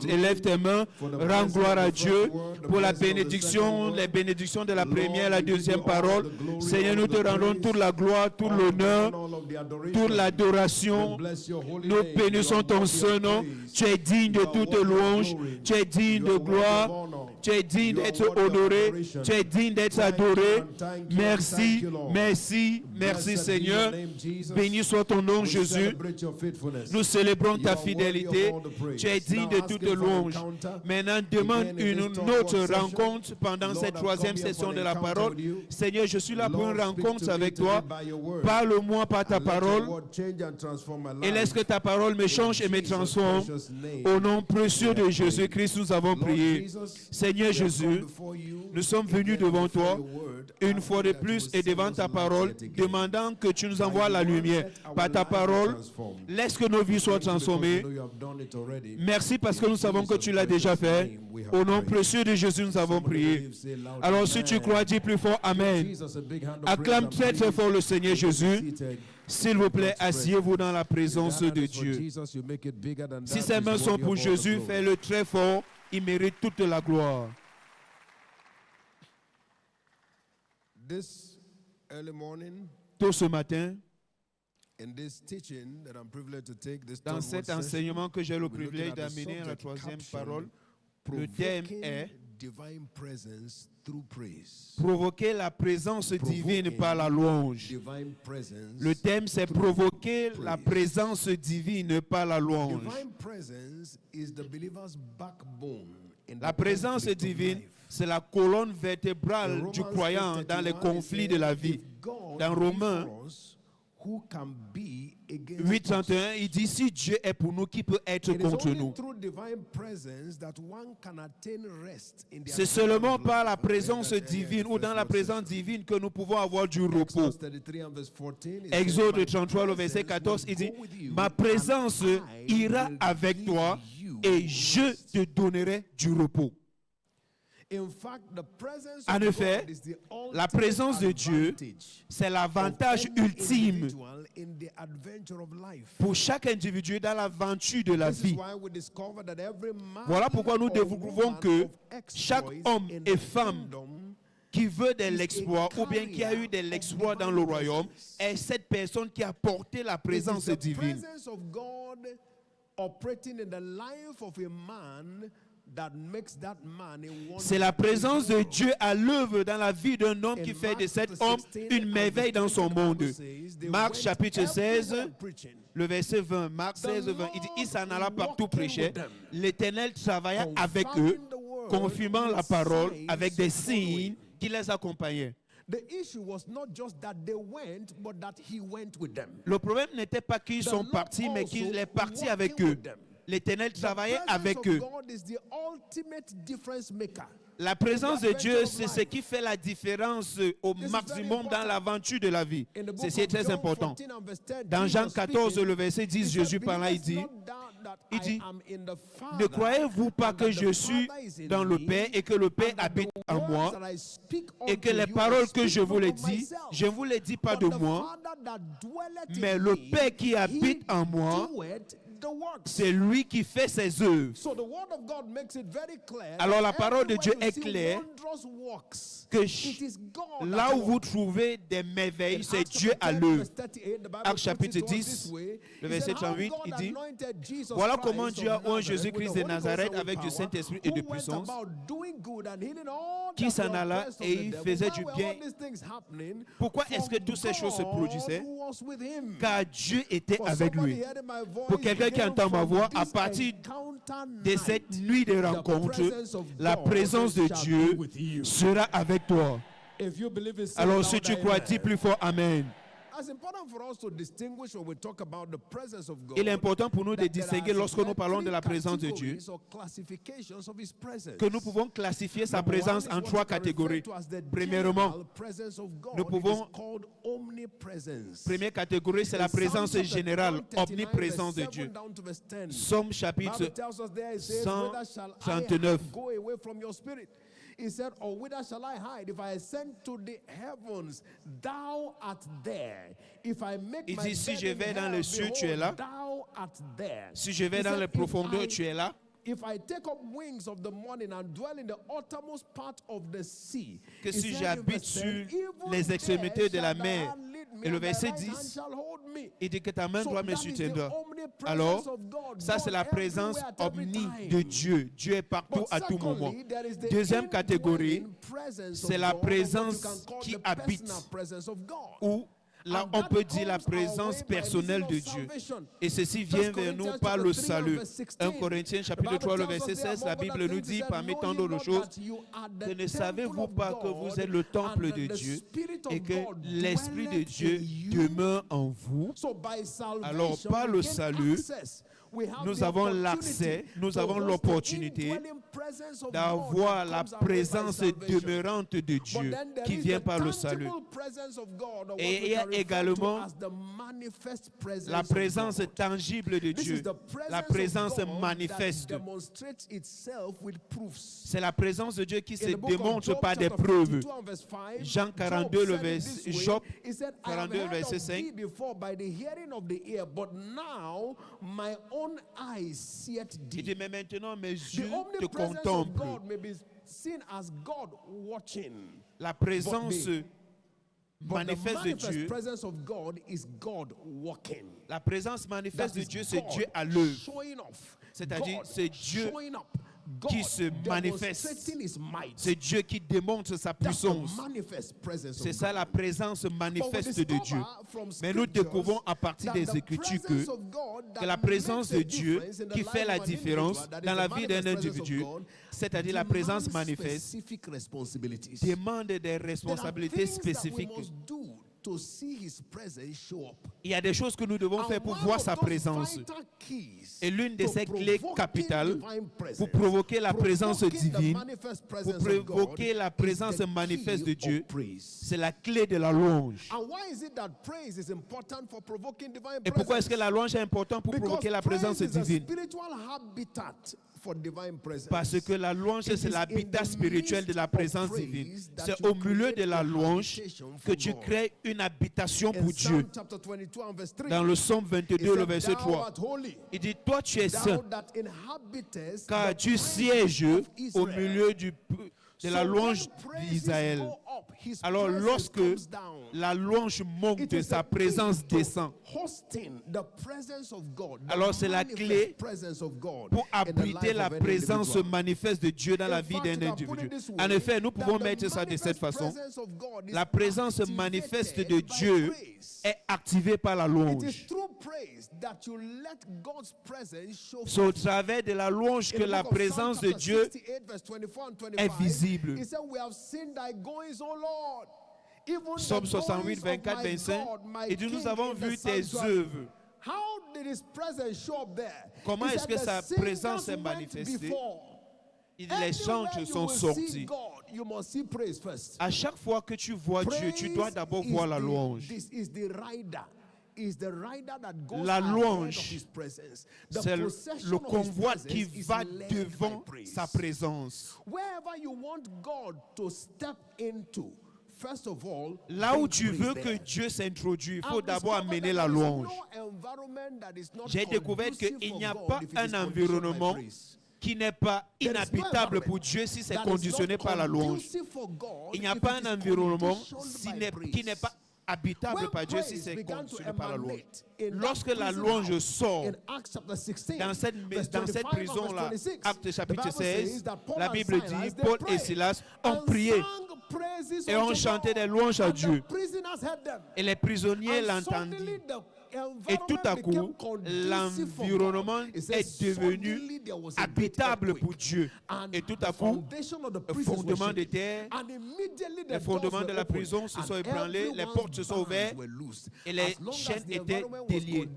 Élève tes mains, rends gloire à Dieu pour la bénédiction, les bénédictions de la première et la deuxième parole. Seigneur, nous te rendons toute la gloire, tout l'honneur, toute l'adoration. Nous bénissons ton Saint-Nom. Tu es digne de toute louange, tu es digne de gloire, tu es digne d'être honoré, tu es digne d'être adoré. Merci, merci, merci Seigneur. Béni soit ton nom Jésus. Nous célébrons ta fidélité. Tu es digne de toute louange. Maintenant, demande une autre rencontre pendant cette troisième session de la parole. Seigneur, je suis là pour une rencontre avec toi. Parle-moi par ta parole et laisse que ta parole me change et me transforme. Au nom précieux de Jésus-Christ, nous avons prié. Seigneur Jésus, nous sommes venus devant toi une fois de plus et devant ta parole, demandant que tu nous envoies la lumière. Par ta parole, laisse que nos vies soient transformées. Merci parce que nous savons que tu l'as déjà fait. Au nom précieux de Jésus, nous avons prié. Alors si tu crois, dis plus fort Amen. Acclame très très fort le Seigneur Jésus. S'il vous plaît, asseyez-vous dans la présence de Dieu. Si ces mains sont pour Jésus, fais-le très fort. Il mérite toute la gloire. Tôt ce matin, dans cet enseignement que j'ai le privilège d'amener à la troisième parole, le thème est provoquer la présence divine par la louange. Le thème c'est provoquer la présence divine par la louange. La présence divine, c'est la colonne vertébrale du croyant dans les conflits de la vie. Dans Romains 8:31, il dit si Dieu est pour nous, qui peut être contre nous? C'est seulement par la présence divine ou dans la présence divine que nous pouvons avoir du repos. Exode 33, le verset 14, il dit ma présence ira avec toi et je te donnerai du repos. En effet, la présence de Dieu, c'est l'avantage ultime pour chaque individu dans l'aventure de la vie. Voilà pourquoi nous découvrons que chaque homme et femme qui veut de l'exploit ou bien qui a eu de l'exploit dans le royaume est cette personne qui a porté la présence divine. C'est la présence de Dieu à l'œuvre dans la vie d'un homme qui fait de cet homme une merveille dans son monde. Marc chapitre 16, le verset 20. Marc 16, 20. Il dit, il s'en alla partout prêcher. L'Éternel travailla avec eux, confirmant la parole avec des signes qui les accompagnaient. Le problème n'était pas qu'ils sont partis, mais qu'il est parti avec eux. L'Éternel travaillait avec eux. La présence de Dieu, c'est ce qui fait la différence au maximum dans l'aventure de la vie. C'est très important. Dans Jean 14, le verset 10, Jésus parla, il dit, ne croyez-vous pas que je suis dans le Père et que le Père habite en moi et que les paroles que je vous les dis, je ne vous les dis pas de moi, mais le Père qui habite en moi, c'est lui qui fait ses œuvres. Alors la parole de Dieu est claire que là où vous trouvez des merveilles, c'est Dieu à l'œuvre. Acte chapitre 10, le verset 38, il dit, voilà comment Dieu a oint Jésus-Christ de Nazareth avec du Saint-Esprit et de puissance, qui s'en alla et il faisait du bien. Pourquoi est-ce que toutes ces choses se produisaient? Car Dieu était avec lui. Pour quelqu'un qui entend ma voix, à partir de cette nuit de rencontre, la présence de Dieu sera avec toi. Alors si tu crois, dis plus fort Amen. Il est important pour nous de distinguer lorsque nous parlons de la présence de Dieu que nous pouvons classifier sa présence en trois catégories. Premièrement, nous pouvons, première catégorie, c'est la présence générale, omniprésence de Dieu. Somme chapitre 139. He said, or whither shall I hide? If I ascend to the heavens, thou art there. If I make il dit, si je vais dans les cieux, tu es là. Si je vais dans les profondeurs, tu es là. if I take up wings of the morning and dwell in the uttermost part of the sea, que he si said in j'habite verse sur 10, even les extrémités de la there mer, shall thou lead me, et le and thy verset right hand 10, shall hold me. il dit que ta main So droite me that is the soutiendra. omnipresence Alors, of God. ça c'est la God présence everywhere at every omni time. de Dieu. Dieu est partout But à tout moment. secondly, there is the Deuxième catégorie, indwelling presence c'est of la God, or what you présence can call qui the habite, personal presence of God. où là And on that peut dire la comes our présence way by personnelle reason de of Dieu. salvation. Et ceci vient 1 vers nous Corinthians par le chapter 3 and salut. verse 16. 1 Corinthiens chapitre 3, le verset 16, la Bible nous dit parmi tant d'autres choses, que ne savez-vous pas que vous êtes le temple de Dieu et que l'Esprit de Dieu demeure en vous? Alors par le salut, nous avons l'accès, nous avons l'opportunité d'avoir la présence demeurante de Dieu qui vient par le salut. Et il y a également la présence tangible de Dieu, la présence manifeste. C'est la présence de Dieu qui se démontre par des preuves. Jean 42, le verset, Job 42, le verset 5. Il dit, mais maintenant mes yeux te contemplent. La présence manifeste de Dieu, la présence manifeste de Dieu, c'est Dieu à l'œuvre. C'est-à-dire, c'est Dieu qui se manifeste. C'est Dieu qui démontre sa puissance. C'est ça la présence manifeste de Dieu. Mais nous découvrons à partir des Écritures que la présence de Dieu qui fait la différence dans la vie d'un individu, c'est-à-dire la présence manifeste, demande des responsabilités spécifiques. Il y a des choses que nous devons faire pour voir sa présence. Et l'une de ces clés capitales pour provoquer la présence divine, pour provoquer la présence manifeste de Dieu, c'est la clé de la louange. Et pourquoi est-ce que la louange est importante pour provoquer la présence divine? Parce que la louange, c'est l'habitat spirituel de la présence divine. C'est au milieu de la louange que tu crées une habitation pour Dieu. Dans le Psaume 22, le verset 3, il dit, toi tu es saint, car tu sièges au milieu de la louange d'Israël. Alors lorsque la louange monte, sa présence descend. Alors c'est la clé pour abriter la présence manifeste de Dieu dans la vie d'un individu. En effet, nous pouvons mettre ça de cette façon. La présence manifeste de Dieu est activée par la louange. C'est au travers de la louange que la présence de Dieu est visible. Psaume 68, 24, 25, il dit, nous avons vu tes œuvres. Comment est-ce que sa présence est manifestée? Les chants sont sortis. À chaque fois que tu vois Dieu, tu dois d'abord voir la louange. La louange, c'est le convoi qui va devant sa présence. Là où tu veux que Dieu s'introduise, il faut d'abord amener la louange. J'ai découvert qu'il n'y a pas un environnement qui n'est pas inhabitable pour Dieu si c'est conditionné par la louange. Il n'y a pas un environnement qui n'est pas habitable par Dieu si c'est conditionné par la louange. Lorsque la louange sort dans cette prison-là, Actes chapitre 16, la Bible dit, Paul et Silas ont prié et ont chanté des louanges à Dieu. Et les prisonniers l'entendirent. Et tout à coup, l'environnement est devenu habitable pour Dieu. Et tout à coup, le fondement de terre, les fondements de la prison se sont ébranlés, les portes se sont ouvertes et les chaînes étaient déliées.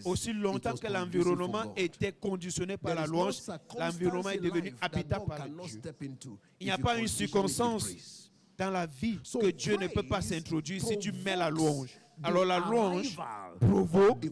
Aussi longtemps que l'environnement était conditionné par la louange, l'environnement est devenu habitable par Dieu. Il n'y a pas une circonstance dans la vie que Dieu ne peut pas s'introduire si tu mets la louange. Alors la louange provoque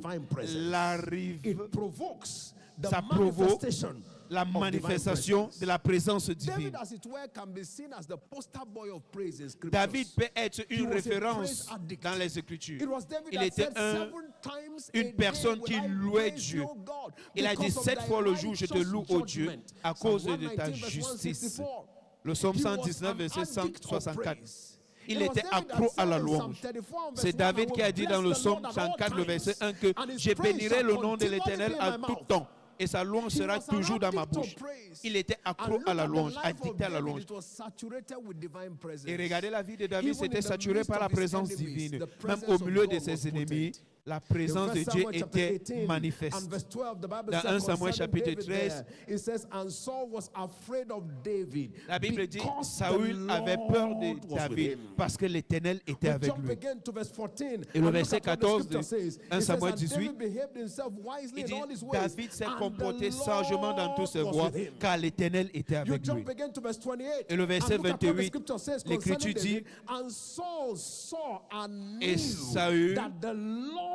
la of divine manifestation presence. de la présence David, divine. as it were, can be seen as the poster boy of praise in scriptures. David peut être He une was a référence praise addict. dans les Écritures. It was David Il that était said 7 times a une day personne will qui I louait praise Dieu. you, God, Il a dit because of 7 thy fois le jour, je te righteous loue, ô Dieu, judgment. à Psalm cause de ta 119, verse justice. 164. Le psaume He was 119, an verset addict of 164. praise. Il It was était David that accro à la said in Psalm louange. 34 and C'est verse 1, David I qui a will dit bless dans le the psaume Lord at all 104, le verset times, 1 que and his je praise bénirai shall le nom de continually l'Éternel be in à my tout mouth. temps. Et sa louange He sera was an toujours dans ma addict of bouche. praise. Il était And accro look à la at the louange, life of addict à la David, louange. it was saturated with divine presence. Et regardez la vie de David, Even in c'était the saturé midst par la of his présence enemies, divine. the Même presence au of milieu God de was ses ennemis, potent. la In présence 1 de Dieu Samuel chapter était 18 and manifeste. verse 12, the Bible Dans says 1 Samuel concerning chapitre David 13, there, it says, and Saul was afraid of David la Bible dit, because Saül the avait peur Lord de was with David him. parce que l'Éternel était We avec jump lui. again to verse 14. Et le and look verset at what the 14 scripture de says. 1 It says, Samuel and 18, David behaved himself wisely il in dit, all his ways, David s'est and comporté the sagement dans toutes ses Lord voies, was with him. car l'Éternel était You avec lui. jump again to verse 28. Et le verset and look at what the 28, scripture says l'Écriture concerning dit, David, and Saul saw and et knew Saül that the Lord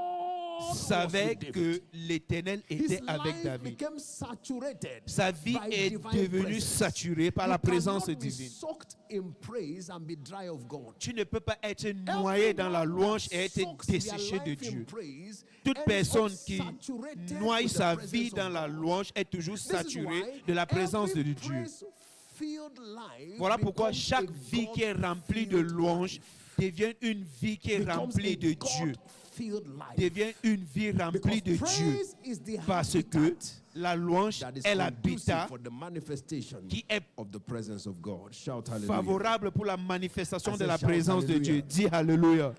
was savait with David. que l'Éternel His était avec life David. became saturated Sa vie by est divine devenue presence. saturée par You la présence cannot be divine. soaked in praise and be dry of God. Tu ne peux pas être noyé dans la louange et être desséché de Dieu. Toute personne qui noie sa vie dans la louange est toujours saturée de la présence de Dieu. Voilà pourquoi chaque vie qui est remplie de louange devient une vie qui est remplie de Dieu. Devient une vie remplie de Dieu. Parce que la louange est l'habitat qui est favorable pour la manifestation de la présence de Dieu. Dis Alléluia.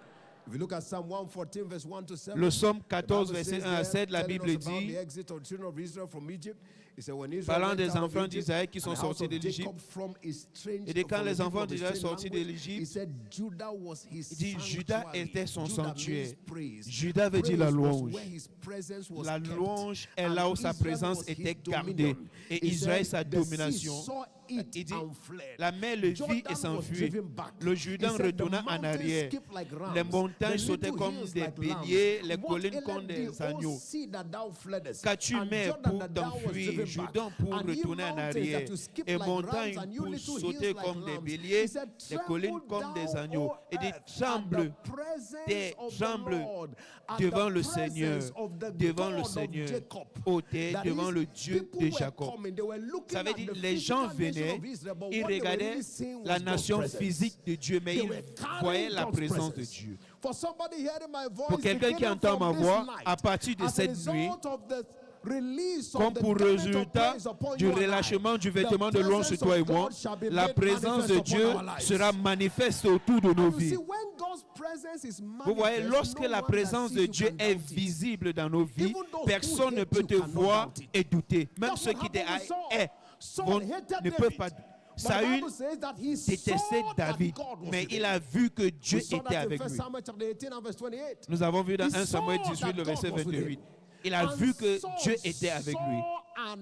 If you look at Psalm 114, verse 1 to 7, Le psaume the 14, Bible verset says 1 à there, 7, la telling Bible us about dit, the exit of children of Israel from Egypt. He said, when Israel parlant went des out of enfants Egypt, d'Israël qui sont and the house sortis of de l'Égypte, Jacob from his strange- et de quand from les the people enfants of his d'Israël strange sortis de language, he l'Égypte, said, Judah was his il dit, Judas sanctuary. était son Judah sanctuaire. means praise. Judas veut dire la Praise was louange. where his presence was La kept. louange est And là où sa Israel présence was his était gardée. dominion. Et He Israël, said, sa the sea domination. saw it Il dit, and fled. la mer le vit Jordan et was s'enfuit. driven back. Le He Jourdain said, the retourna en mountains arrière. skipped like rams. Les montagnes The sautaient little comme hills des like béliers, lambs. les What collines ailed comme thee, des O agneaux. sea, that thou fleddest? Qu'as-tu And mais Jordan pour that thou was t'enfuir, driven Jourdain back? pour And ye retourner en mountains arrière, that you skip et like montagnes rams, and you pour little sauter hills like comme des lambs. béliers, He said, les collines tremble comme des thou, agneaux. O Il dit, earth, at tremble, the presence tes of the tremble Lord, at devant the le Seigneur, presence of the devant le God of Seigneur, Jacob. ô terre, That devant is, le Dieu people de were Jacob. coming, they were looking Ça veut at dire, the les gens physical nation venaient, of Israel, but ils what they were regardaient really seeing la was God's nation presence. physique de Dieu, mais They ils were carrying voyaient la God's présence de presence. Dieu. For somebody hearing my voice, Pour quelqu'un qui beginning entend from ma this voix, night, à partir de as a cette nuit, result of the release of comme the pour garment of résultat praise upon du you and I, relâchement du the vêtement de louange sur presence toi et of moi, God shall be la made présence de manifest Dieu upon our lives. sera manifeste autour de nos And you see, vies. when God's presence is Vous voyez, manifest, lorsque no la one that présence sees de you Dieu can est doubt it. visible dans nos vies, Even those who personne ne hate peut you te cannot voir doubt it. et douter. Même That's ceux what qui te happened with Saul. haïssent Saul ne hated peuvent pas. David. But the Saül Bible says that he détestait saw that David, God was mais with il him. a vu que Dieu We saw était that in avec 1 lui. Samuel chapter 18 and verse 28. Nous avons vu dans He 1 Samuel saw 18, that le verset God was with him. 28. Il a And vu que Saul Dieu était avec lui. saw and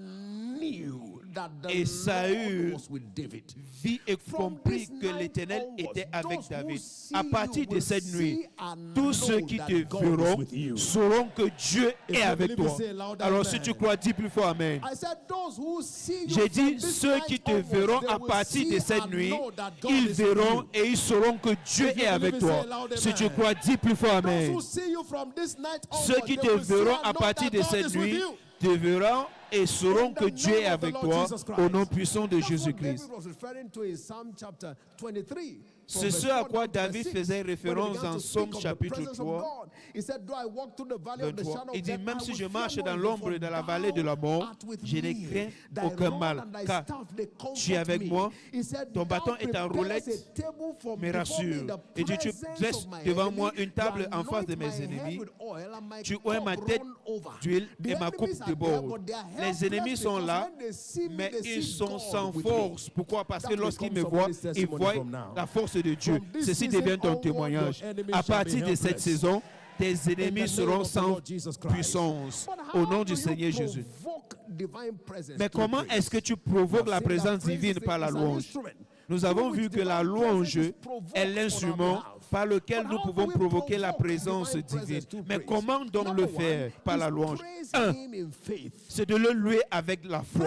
knew that the Et Saül Lord was with David. Vit et From comprit this que night l'Éternel onwards, était avec those who David. see À you partir de will cette nuit, see and tous ceux know qui that te God is verront with you. sauront que Dieu If est you avec believe toi. it, say louder, Alors amen. si tu crois, dis plus fort Amen. I said, those who see you J'ai from dit, this ceux night qui te onwards, verront they à will partir de see cette and nuit, know that God ils is with verront you. et ils sauront que Dieu If you est avec believe it, toi. say loud, Si tu amen. crois, dis plus fort Those Amen. who see you from this night Ceux onwards, qui they te will see verront and à know partir that de God cette is with nuit you. te verront et sauront In que the Dieu name est of avec the toi Lord Jesus Christ. au nom puissant de That's what Jésus-Christ. David was referring to in Psalm chapter 23. C'est ce à quoi David faisait référence dans Psaume chapitre 3. Il dit, même si je marche dans l'ombre et dans la vallée de la mort, je ne crains aucun mal, car tu es avec moi, ton bâton et ta roulette me rassurent. Et dit, tu dresses devant moi une table en face de mes ennemis, tu oins ma tête d'huile et ma coupe déborde. Les ennemis sont là, mais ils sont sans force. Pourquoi? Parce que lorsqu'ils me voient, ils voient la force de Dieu. Ceci devient ton témoignage. À partir de cette saison, tes ennemis seront sans puissance au nom du Seigneur Jésus. Mais comment est-ce que tu provoques la présence divine par la louange? Nous avons vu que la louange est l'instrument par lequel nous pouvons provoquer la présence divine. Mais comment donc le faire par la louange? Un, c'est de le louer avec la foi.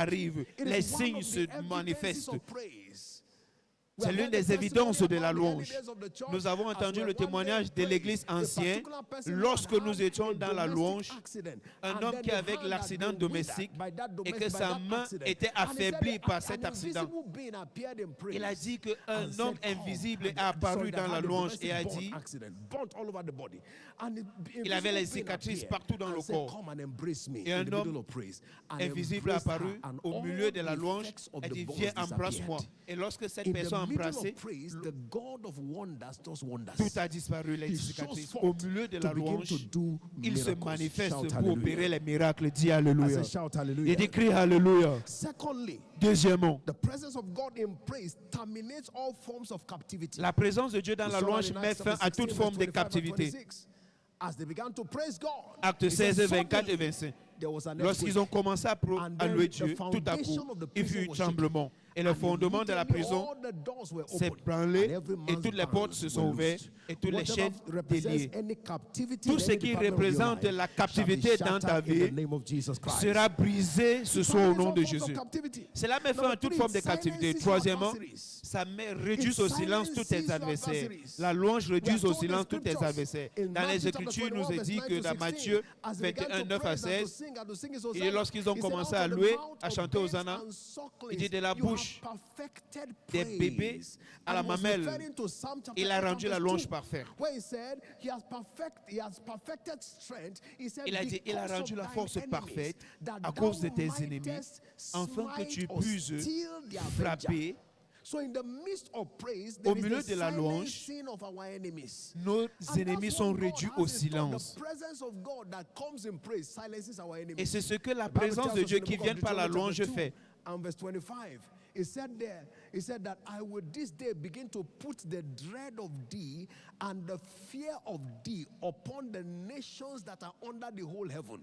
arrive, It les is one signes of se the evidences manifestent. of praise. C'est l'une des évidences de la louange. Nous avons entendu le témoignage de l'église ancienne lorsque nous étions dans la louange. Un homme qui avait l'accident domestique et que sa main était affaiblie par cet accident. Il a dit qu'un homme invisible est apparu dans la louange et a dit, il avait les cicatrices partout dans le corps. Et un homme invisible est apparu au milieu de la louange et dit, viens, embrasse-moi. Et lorsque cette personne embrassé, tout a disparu, les cicatrices. Au milieu de la louange, il se manifeste pour opérer les miracles. Dis Alléluia. Il dit crie Alléluia. Deuxièmement, la présence de Dieu dans la louange met fin à toute forme de captivité. Actes 16, 24 et 25. Lorsqu'ils ont commencé à louer Dieu, tout à coup, il fut un tremblement. Et le fondement de la prison s'est branlé et toutes les portes se sont ouvertes et toutes les chaînes déliées. Tout ce qui représente la captivité dans ta vie sera brisé ce soir au nom de Jésus. Cela met fin à toute forme de captivité. Troisièmement, ça réduit au silence tous tes adversaires. La louange réduit au silence tous tes adversaires. Dans les Écritures, il nous est dit que dans Matthieu 21, 9 à 16, et lorsqu'ils ont commencé à louer, à chanter Hosanna, il dit de la bouche des bébés à la mamelle, il a rendu la louange parfaite. Il a dit, il a rendu la force parfaite à cause de tes ennemis, afin que tu puisses frapper. Au milieu de la louange, nos ennemis sont réduits au silence. Et c'est ce que la présence de Dieu qui vient par la louange fait. It said there, it said that I would this day begin to put the dread of thee and the fear of thee upon the nations that are under the whole heaven,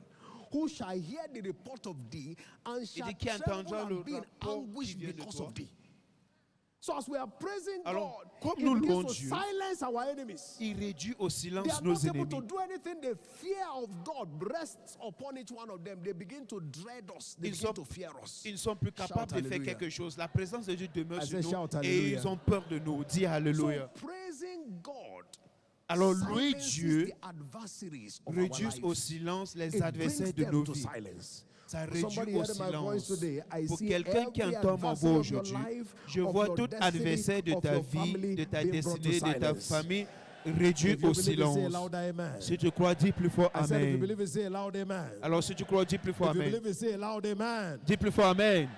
who shall hear the report of thee and shall tremble and be in anguish because of thee. So as we are praising Alors, God, comme nous it louons begins to Dieu, silence our enemies. il réduit au They silence are nos not able ennemis. to do anything. The fear of God rests upon each one of them. They begin to dread us. They begin to fear us. Ils ne sont plus capables de faire hallelujah. quelque chose. La présence de Dieu demeure I sur say nous shout et hallelujah. ils ont peur de nous. Dis Alléluia. So praising God Alors louer silences Dieu the adversaries of our réduit lives. au silence les It adversaires brings de them nos to vies. silence. Ça For réduit somebody au hearing my voice silence. today, I Pour see quelqu'un qui every entend ma voix adversary of your aujourd'hui, life, je of vois your tout destiny, adversaire de of ta your vie, family de ta being brought to destinée, de ta silence. famille réduit If you au believe it, say silence. loud amen. Si tu crois, dis plus fort I said if you Amen. believe it, say loud amen. Alors si tu crois, dis plus fort If you Amen. believe it, say loud amen. Dis plus fort Amen.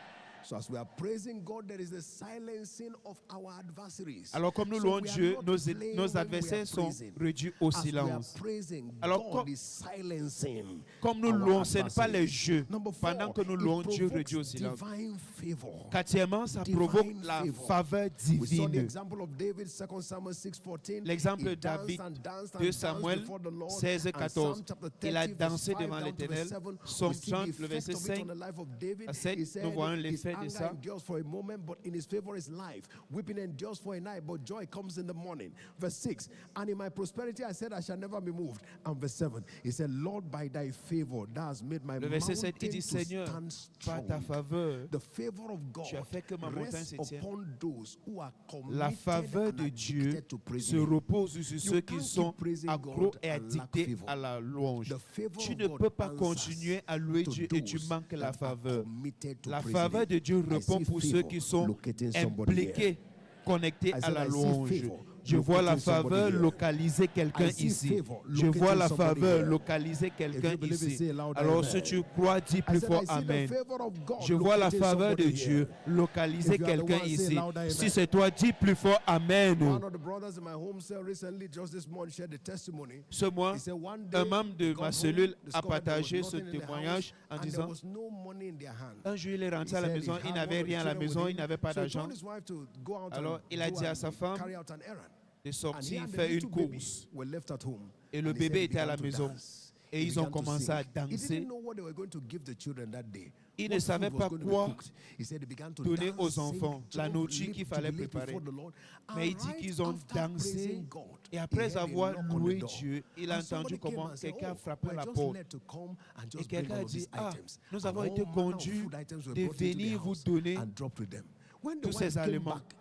So as we are praising God, there is the silencing of our adversaries. Alors comme nous So louons we are Dieu, not nos playing when we adversaires are sont praising. réduits au As we are silence. praising, Alors, God is silencing Comme nous our louons, ce n'est pas les adversaries. jeux. Number four, Pendant que nous it louons, Dieu provokes réduit au silence. divine favor. Quatrièmement, ça Divine provoque la favor. faveur We saw the divine. example of David, 2 Samuel 6:14. L'exemple He de David, danced and danced and 2 danced Samuel before the Lord. 16 et And 14. Psalm chapter Il a 30, dansé verse 5 devant down to l'Éternel. verse 7, Psaume we see the 30, le effect verset of it 5 on the life of David. à 7, He said, nous voyons his l'effet de anger ça. endures for a moment, but in his favor is life. Weeping endures for a night, but joy comes in the morning. Verse 6, and in my prosperity I said I shall never be moved. And verse 7, he said, Lord, by thy favor thou hast made my Le verset mountain 7, il dit, to Seigneur, stand par ta strong. faveur, The favor of God tu as fait que ma montagne rests se tienne. upon those who are La committed faveur and de Dieu addicted to praising se him. repose sur ceux qui can't sont keep praising accros God et and lack addictés favor. à la louange. The favor Tu of ne God peux pas answers continuer à louer to Dieu et tu those manques la that are faveur. committed to La praising faveur him. de Dieu I répond see pour ceux favor qui sont locating somebody here. impliqués, connectés I à said, la I see louange. favor Je vois la locating somebody faveur here. localiser quelqu'un I see ici. favor Je vois la locating somebody faveur here. localiser quelqu'un you believe it, ici. say loud Alors amen. si tu crois, dis I plus said, fort I see Amen. the favor of God Je vois la locating faveur de somebody Dieu here. localiser If you are the quelqu'un one, say ici. loud amen. Si c'est toi, dis plus fort Amen. One of the brothers in my home cell recently, just this morning, shared the testimony. Ce mois, He said one day, un membre de he ma got cellule home, a discovered there was partagé ce nothing in the témoignage house, en and there disant, was no money in their hand. un jour il est rentré à He la said maison, he il had n'avait one of the rien à la children maison, with il him. n'avait pas So he d'argent. told his wife to go out Alors and il a go dit à and sa femme carry out an errand. de And he sortir, and the faire une little baby course. were left at home. Et le And he said bébé he était à la began to maison. dance. Et He ils ont began to commencé sing. à He danser. didn't know what they were going to give the children that day. Il What ne savait food was pas going to be quoi cooked. He said he began to donner dance, aux sing, enfants, la jump, nourriture leap, qu'il fallait jubilate préparer. before the Lord. Mais il And dit right qu'ils ont after dansé praising God, et he après heard a avoir knock on the loué door. Dieu, il a And entendu somebody came comment and said, quelqu'un "Oh, frappait we're la just porte. led to come and Et just bring quelqu'un all a of dit, these ah, items." nous And avons all été manner of conduits food items were de brought into the venir vous house donner and drop with them. When the tous ces wife came aliments. back,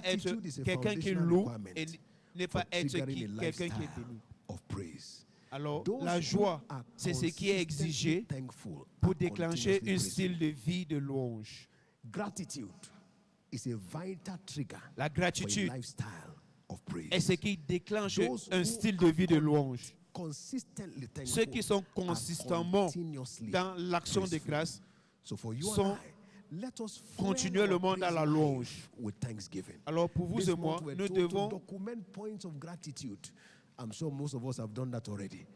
pas être Gratitude is a quelqu'un qui foundational loue requirement et ne for pas être triggering a quelqu'un qui est lifestyle béni. of praise. Alors, Those la who joie, are c'est ce qui est consistently exigé thankful pour are déclencher continuously un praising. style de vie de louange. Gratitude is a vital trigger La for a gratitude lifestyle of praise. est ce qui déclenche Those un who style de vie de louange. consistently thankful Ceux qui sont are consistamment continuously dans l'action de praiseful. grâce So for you sont and I, let us continuer le monde à la louange. with thanksgiving. Alors pour vous This et moi, month we're nous told to devons document points of gratitude. I'm sure most of us have done that already.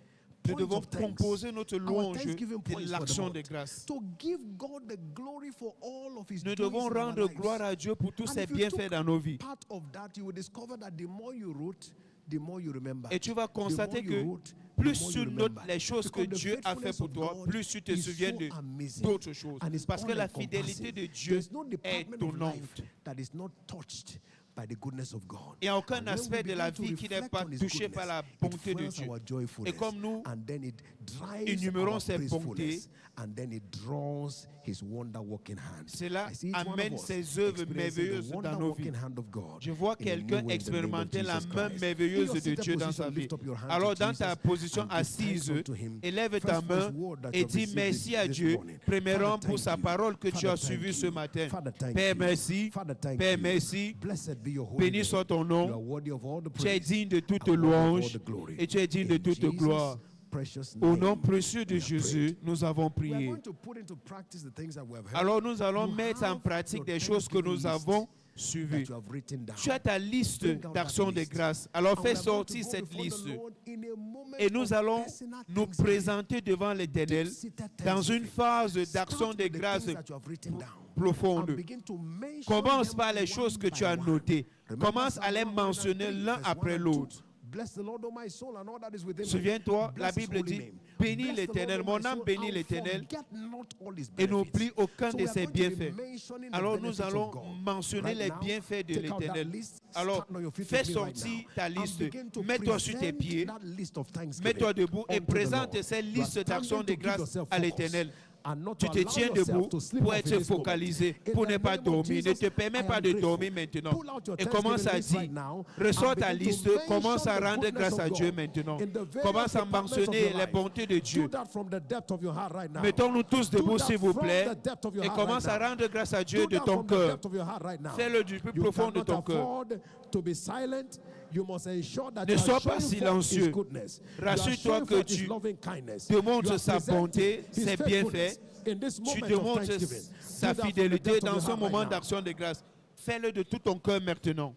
Nous points devons of thanks. composer notre Our louange thanksgiving de points for the l'action month. de grâce. To give God the glory for all of His Nous doings devons in our rendre lives. gloire à Dieu pour tous And ses if you bienfaits took dans nos vies. part of that, you will discover that the more you wrote, the more you remember. Et tu vas constater The more you que wrote, plus the more tu you notes remember. les choses que Because the Dieu a fait faithfulness pour of toi, God plus tu te is souviens so amazing. d'autres choses. And it's Parce que la fidélité de Dieu There's no est department of life étonnante. that is not touched by the goodness of God. Il n'y a aucun And when we aspect de la begin to vie qui n'est reflect pas on His touché par la goodness, bonté it de fuels Dieu. our joyfulness, Et comme nous and then it drives énumérons our ses praisefulness, and then it draws His wonder-working hand. cela I see each one of amène us ses œuvres experiencing merveilleuses the dans nos wonder-working vies. hand of God Je vois in a new quelqu'un way in the name of expérimenter la Jesus main Christ. merveilleuse In your de seated Dieu dans position, sa vie. lift up your hand Alors, to dans ta Jesus position and give assise, thanks unto Him. élève ta First for His main word that et you have dis received merci à this Dieu, morning. premièrement Father, pour sa thank you. parole que tu Father, as suivie thank ce you. matin. Father, thank Père, you. merci. Father, thank Père, you. merci. Blessed be your holy Béni name. soit ton You nom. are worthy of all the Tu es praise digne de toute and worthy of all louange the glory. et tu es digne de In toute Jesus' gloire. precious Au name, nom précieux de we have Jésus, prayed. nous avons We are prié. going to put into practice the things that we have heard. Alors nous allons You mettre en have pratique your des choses que Thanksgiving nous avons list suivies. that you have written down. Tu as ta liste Bring out that d'actions de list. grâce. Alors And we fais are going to sortir go cette before the liste Lord in a moment et nous of allons personal nous thanksgiving. présenter devant l'Éternel Deep-seated dans une thanksgiving. phase Start d'action with de the grâce things that you have written down. profonde. And begin to mention Commence them par les choses que one tu as by one. notées. Remember Commence à Psalm les mentionner 103, l'un verse après 1 and 2. l'autre. Bless the Lord, O my soul, and all that is within me. Souviens-toi, la Bless his Bible holy dit, name. bénis Bless the l'Éternel, Lord, O mon my âme soul, bénit and l'Éternel forget not all his et benefits. n'oublie aucun So de we are ses going to be bienfaits. mentioning the Alors nous benefits of allons God. mentionner Right les now, bienfaits de take out that l'Éternel. list, Alors stand on your feet fais with me right sortir now, ta and liste, begin to mets-toi sur tes present pieds, that list of thanksgiving mets-toi debout et unto the présente Lord. cette You are liste d'actions standing de to give grâce yourself à focus l'Éternel. and not Tu to te allow tiens yourself debout to slip pour off in être this moment. focalisé, In pour the ne pas name of dormir. Ne Jesus, te permets I pas am de grateful. dormir maintenant. Pull out your Et commence à Thanksgiving list dire, right now ressors and ta begin to liste, mention commence à the rendre goodness grâce of à God Dieu maintenant. in the various Commence à departments of mentionner your les life. bontés de Dieu. Do that from the depth of your heart right now. Mettons-nous tous Do debout, that s'il vous from plaît, the depth of your et heart commence right à now. rendre grâce à Dieu Do de that ton from the cœur. depth of your heart right now. Fais-le du plus You profond de cannot ton cœur. afford to be silent. You must ensure that Ne you sois are pas showing forth His silencieux. goodness. You are Rassure-toi showing que forth His tu loving kindness. démontres You are sa presenting bonté, His ses faithfulness bienfaits. in this Tu moment of démontres thanksgiving. sa Do that from the fidélité depth of dans your ce heart right moment now. d'action de grâce. Fais-le de tout ton cœur maintenant.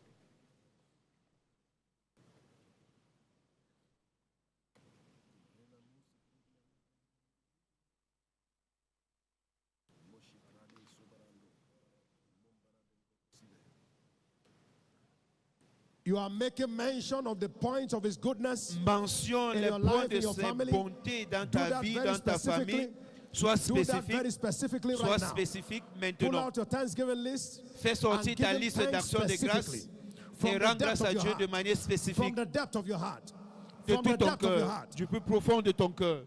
You are making mention of the points of His goodness. Mentionne in les your points life, de in your ses family. bontés dans Do ta that vie, very dans ta specifically. famille. Sois Do that very spécifique. specifically Sois right now. spécifique Pull maintenant. out your Thanksgiving list Fais sortir and give ta Him liste thanks d'actions de specifically. grâce From et the rends depth grâce of à your Dieu heart. de manière From spécifique the depth of your heart. de From tout the ton depth of your cœur, heart. du plus profond de ton cœur.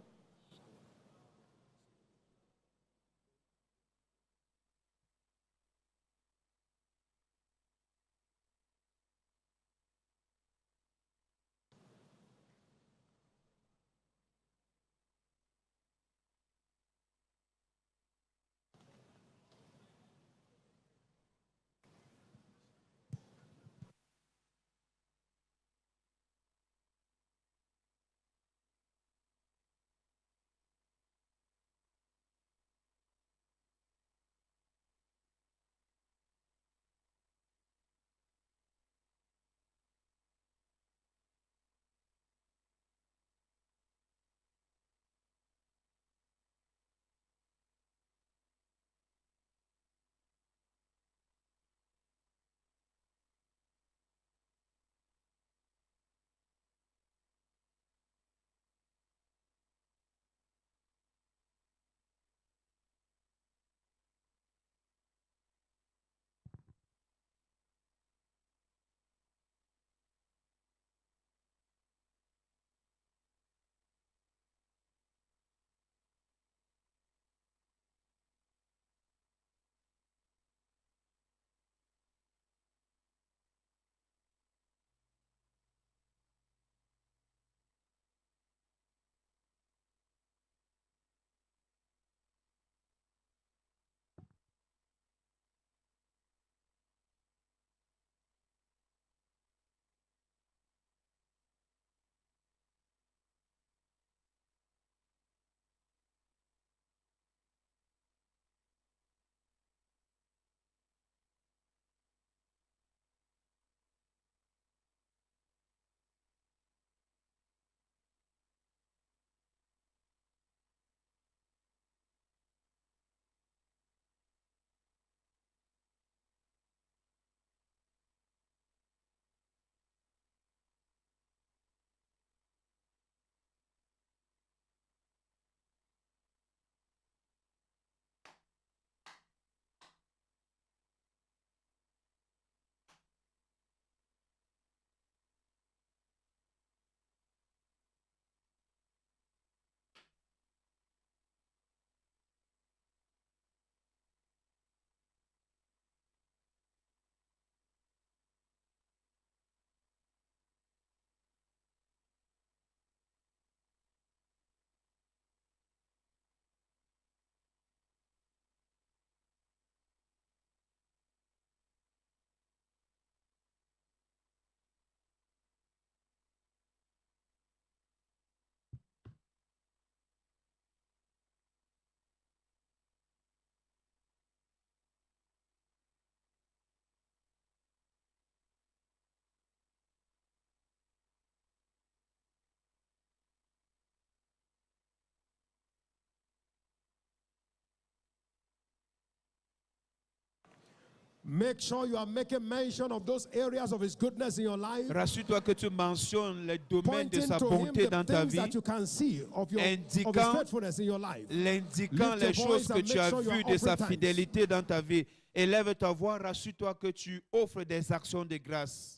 Make sure you are making mention of those areas of His goodness in your life. Rassure-toi que tu mentionnes les domaines de Pointing sa to Him bonté the dans ta things vie, that you can see of His faithfulness in your life. l'indiquant Lift les your choses voice que and tu make as sure you are vues de sa offering fidélité dans ta vie. Élève ta voix, rassure-toi que tu offres des actions de grâce.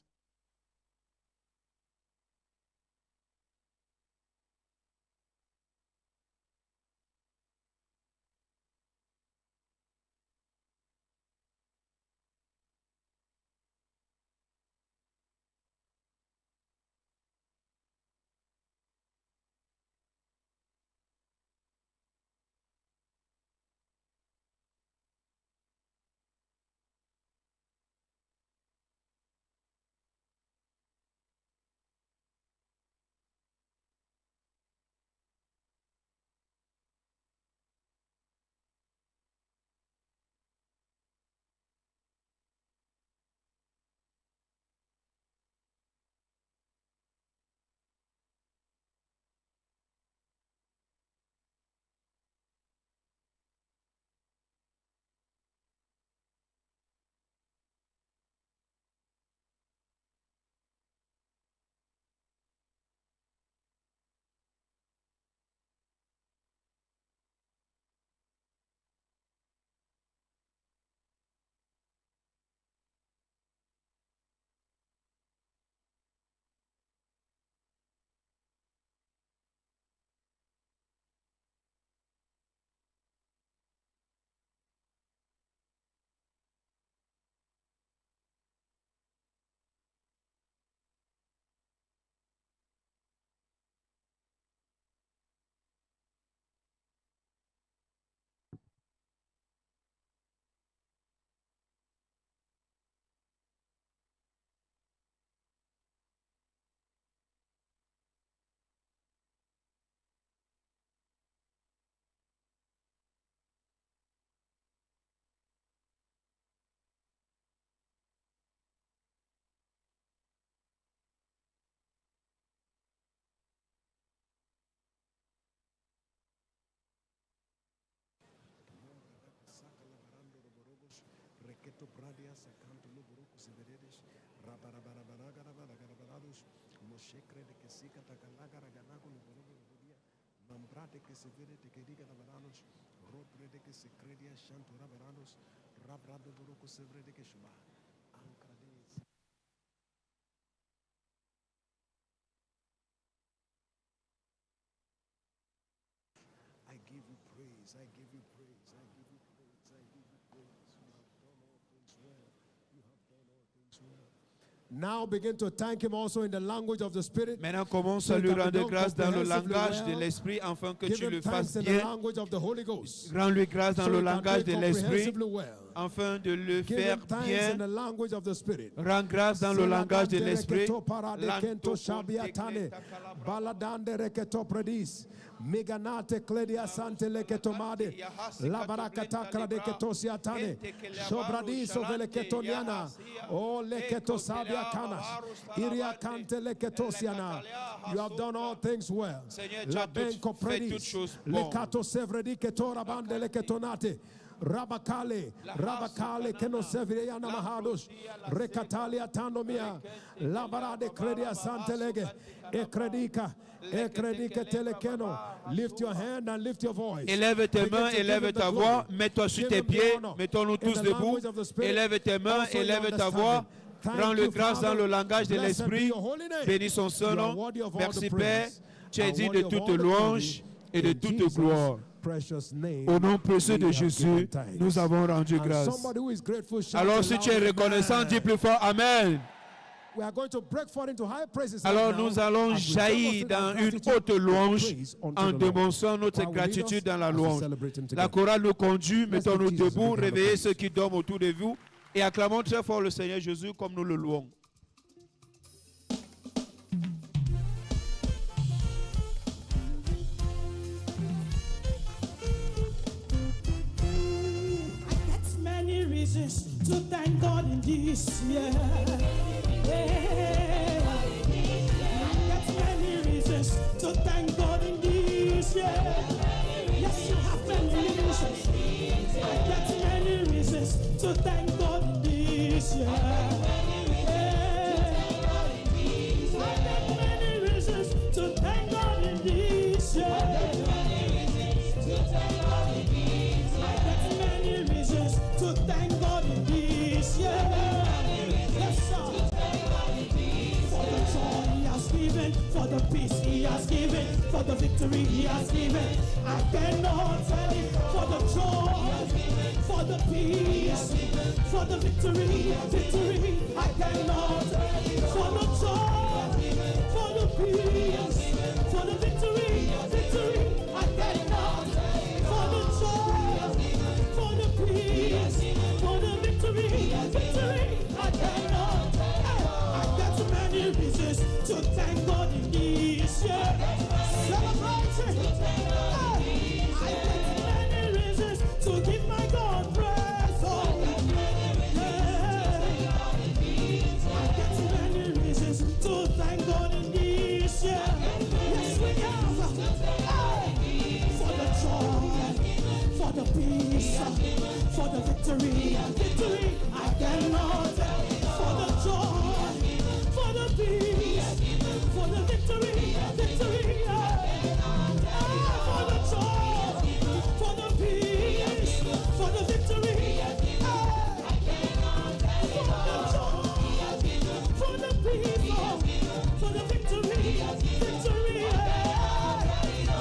I give you praise, I give you praise, I give you praise, I give you praise. You have done all things well. You have done all things well. Now begin to thank Him also in the language of the Spirit. Maintenant, commence So à it lui can be rendre done grâce dans le comprehensively langage de well. l'Esprit, afin que Give tu Him le fasses thanks in the bien. language of the Holy Ghost. Rends-lui grâce dans So le it can langage do de it l'Esprit, comprehensively well. afin de le Give faire Him thanks bien. in the language of the Spirit. Rends grâce dans le langage de l'Esprit. Baladande reketo predis. Miganate kledia sante leketomade. Labarakata kradeketo siatane. Shobradiso veleketoniana. O leketo sabia kanas. Iria kante leketosiana. You have done all things well. La benko predis. Lekato sevredi ketora bande leketonate. Rabakale, que no serviría namahados, recatalia tanomia, labarade credia santelege, ekredica telekeno. Lift your hand and lift your voice. Élève tes mains, élève ta voix, mets-toi sur tes pieds, mettons-nous tous debout. Élève tes mains, élève ta voix. Rends-le grâce dans le langage de l'Esprit. Bénis son Saint-Nom. Merci Père, tu es digne de toute louange et de toute gloire. Au nom précieux de Jésus, nous avons rendu grâce. Alors si tu es reconnaissant, dis plus fort Amen. Alors nous allons jaillir dans une haute louange en démontrant notre gratitude dans la louange. La chorale nous conduit, mettons-nous debout, réveillez ceux qui dorment autour de vous et acclamons très fort le Seigneur Jésus comme nous le louons. To thank God in this year. That's many reasons to thank God in this year. Yes, you have many reasons. I get many reasons to thank God in this year. this year. I got many reasons to thank God in this year. I got many reasons to thank God in this year. Yes, sir. For the joy He has given, for the peace He has given, for the victory He has given. I cannot tell it. For the joy, for the peace, for the victory, I cannot tell it. For the joy, for the peace, for the victory, I cannot tell it. For the joy, for the peace, for the victory, I cannot tell it. I got many reasons to thank God in this year. Celebrate it. I got many reasons to give my God praise. Oh, yeah. I got many reasons to thank God in this year. Yes, we have. For the joy, for the peace, for the victory, I cannot. For the joy, for the peace, for the victory, for the joy, for the peace, for the victory, for the peace, for the victory,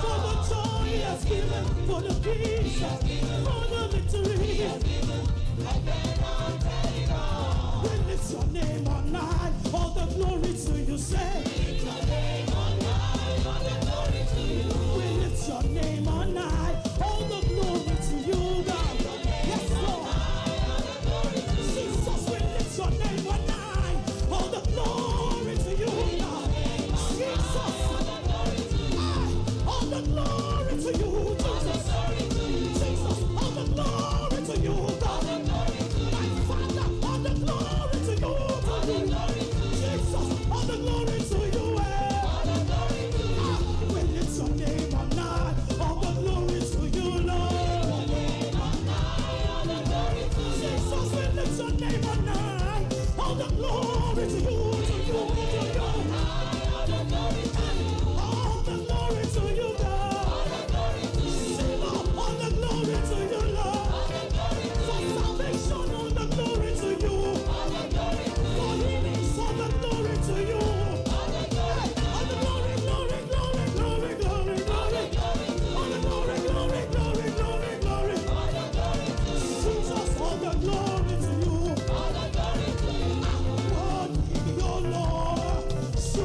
for the joy He has given, for the peace, for the victory. We lift your name on high, all the glory to you, say. We lift your name on high, all the glory to you, God. Yes, Lord. Jesus, we lift your name on high, all the glory to you, God. Jesus, all the glory to you, Jesus. Jesus, all the glory to you, God. My Father, all the glory to you, God. Jesus, all the glory to you, we lift your name on high, all the glory to you, Lord. Jesus, we lift your name on high, all the glory to you, all the glory to you, God. All the glory to you, Lord. For salvation, all the glory to you. For healing, all the glory to you. All the glory, glory, glory, glory, glory, glory. All the glory, glory, glory, glory, glory. Jesus, all the glory to you. Worthy, your Lord. So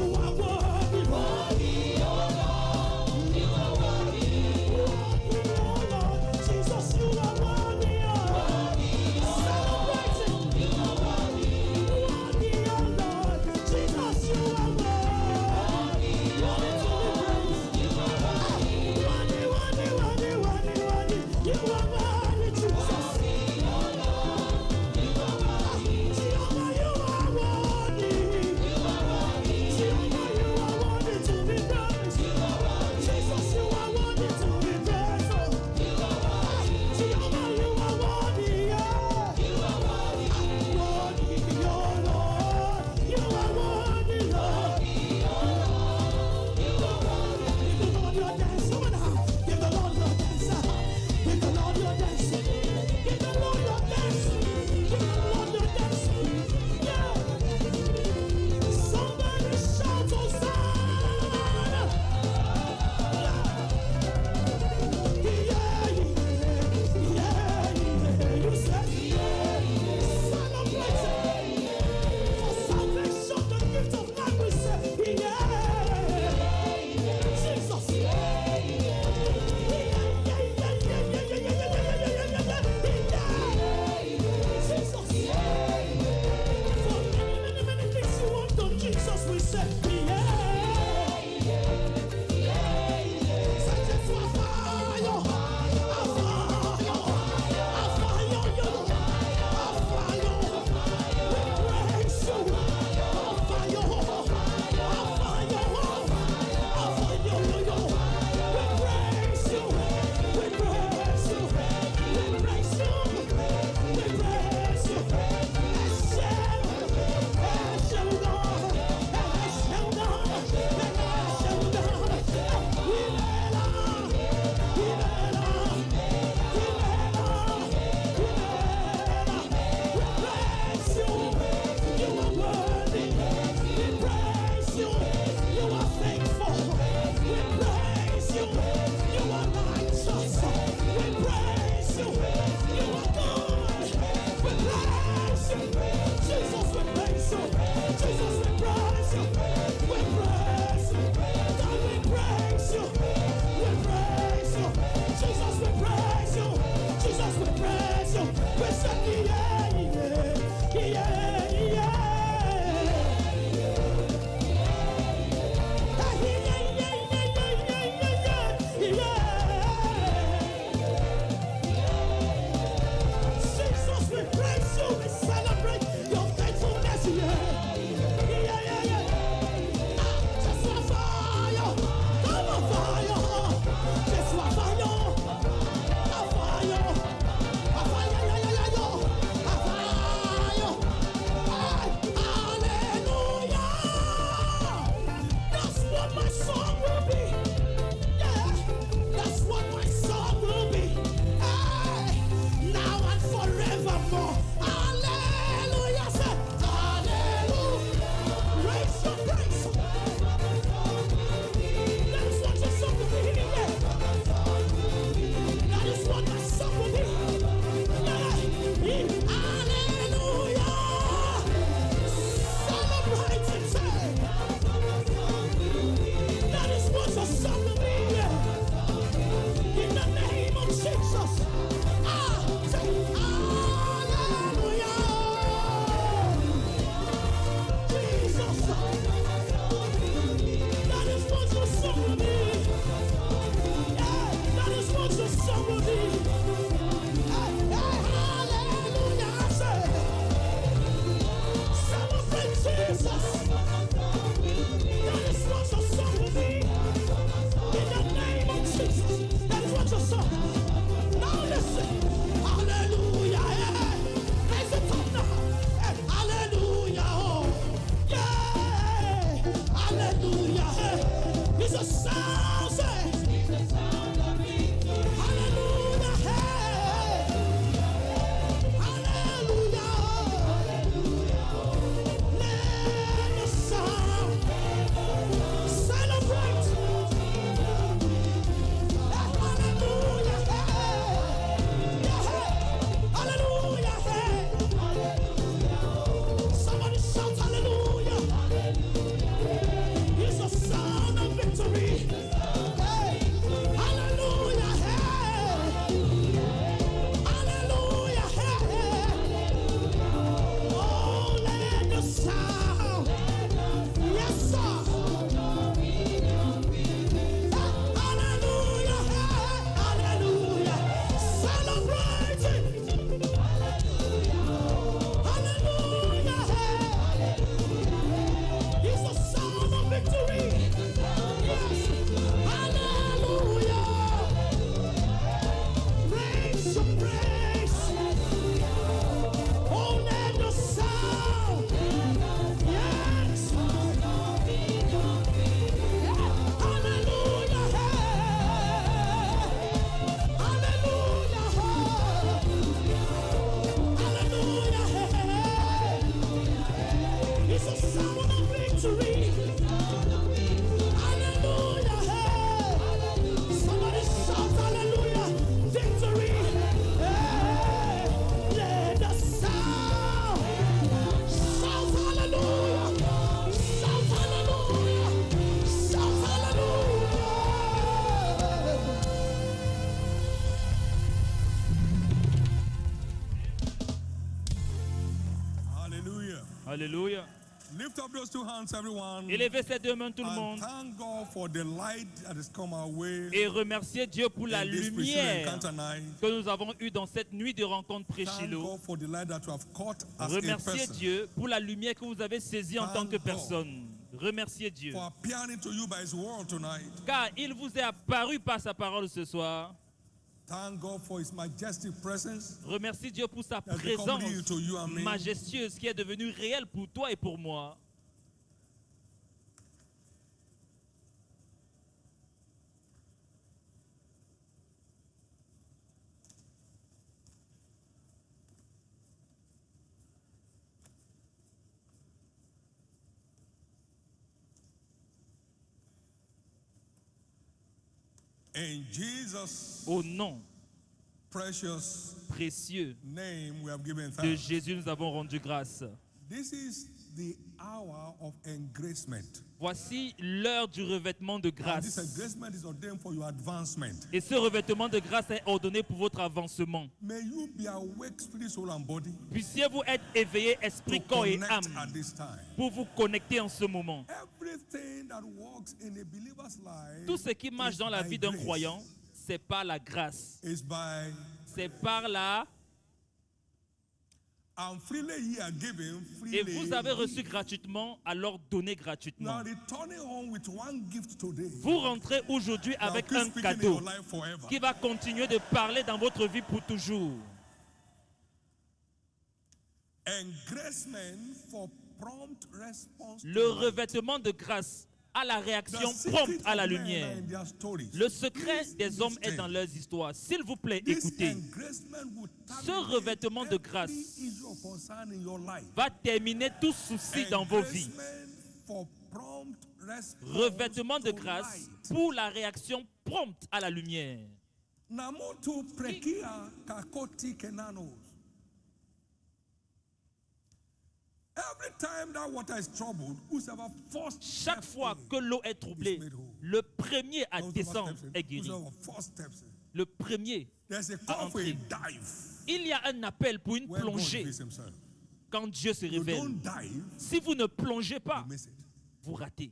Alléluia. Lift up those two hands, everyone. Élevez ces deux mains, tout le And monde. thank God for the light that has come our way Et remerciez Dieu pour la in this preceding lumière encounter night. que nous avons eue dans cette nuit de rencontre Thank pré-Shiloh. God for the light that you have caught as a Remerciez person. Dieu pour la lumière que vous avez saisie en tant que Thank God. personne. Remerciez Dieu. For appearing to you by His word tonight. Car il vous est apparu par sa parole ce soir. Thank God for His majestic presence. Remercie Dieu pour sa That's become présence real to you and me. majestueuse qui est devenue réelle pour toi et pour moi. In Jesus' Au nom precious précieux name, we have given de thanks. Jésus, nous avons rendu grâce. This is the hour of engracement. Voici l'heure du revêtement de And this grâce. engracement is ordained for your advancement. Et ce revêtement de grâce est ordonné pour votre avancement. May you be awake, spirit, soul, and body, Puissiez-vous être éveillés, esprit, to corps et connect âme, at this time. pour vous connecter en ce moment. Everything that works in a believer's life Tout ce qui marche is dans la by vie d'un grace. croyant, c'est par la grâce. Is by C'est par la... and freely ye are given, Et freely. vous avez reçu gratuitement, alors donnez gratuitement. Now returning home with one gift today. Vous rentrez aujourd'hui that avec will un keep speaking in cadeau your life forever. qui va continuer de parler dans votre vie pour toujours. Engracement for prompt response. Le to light. revêtement de grâce à la The réaction secret prompte à la of men lumière. are in their stories. Le secret Please des hommes est listen. dans leurs histoires. S'il vous plaît, This écoutez. engracement will Ce terminate revêtement de every grâce issue of concern in your life. Va terminer tout souci dans vos vies. Engracement for prompt response Revêtement de to grâce light. pour la réaction prompte à la lumière. Namotu prekia kakoti kenanos. Every time that water is troubled, whosoever first Chaque steps fois in, que l'eau est troublée, is made whole. le premier à whosoever descendre steps in, est guéri. whosoever first steps in. Le premier. There's a à call for a entrer. dive Il y a un appel pour une where God plongée reveals himself. quand Dieu se You révèle. don't dive, Si vous ne plongez pas, you miss it. vous ratez.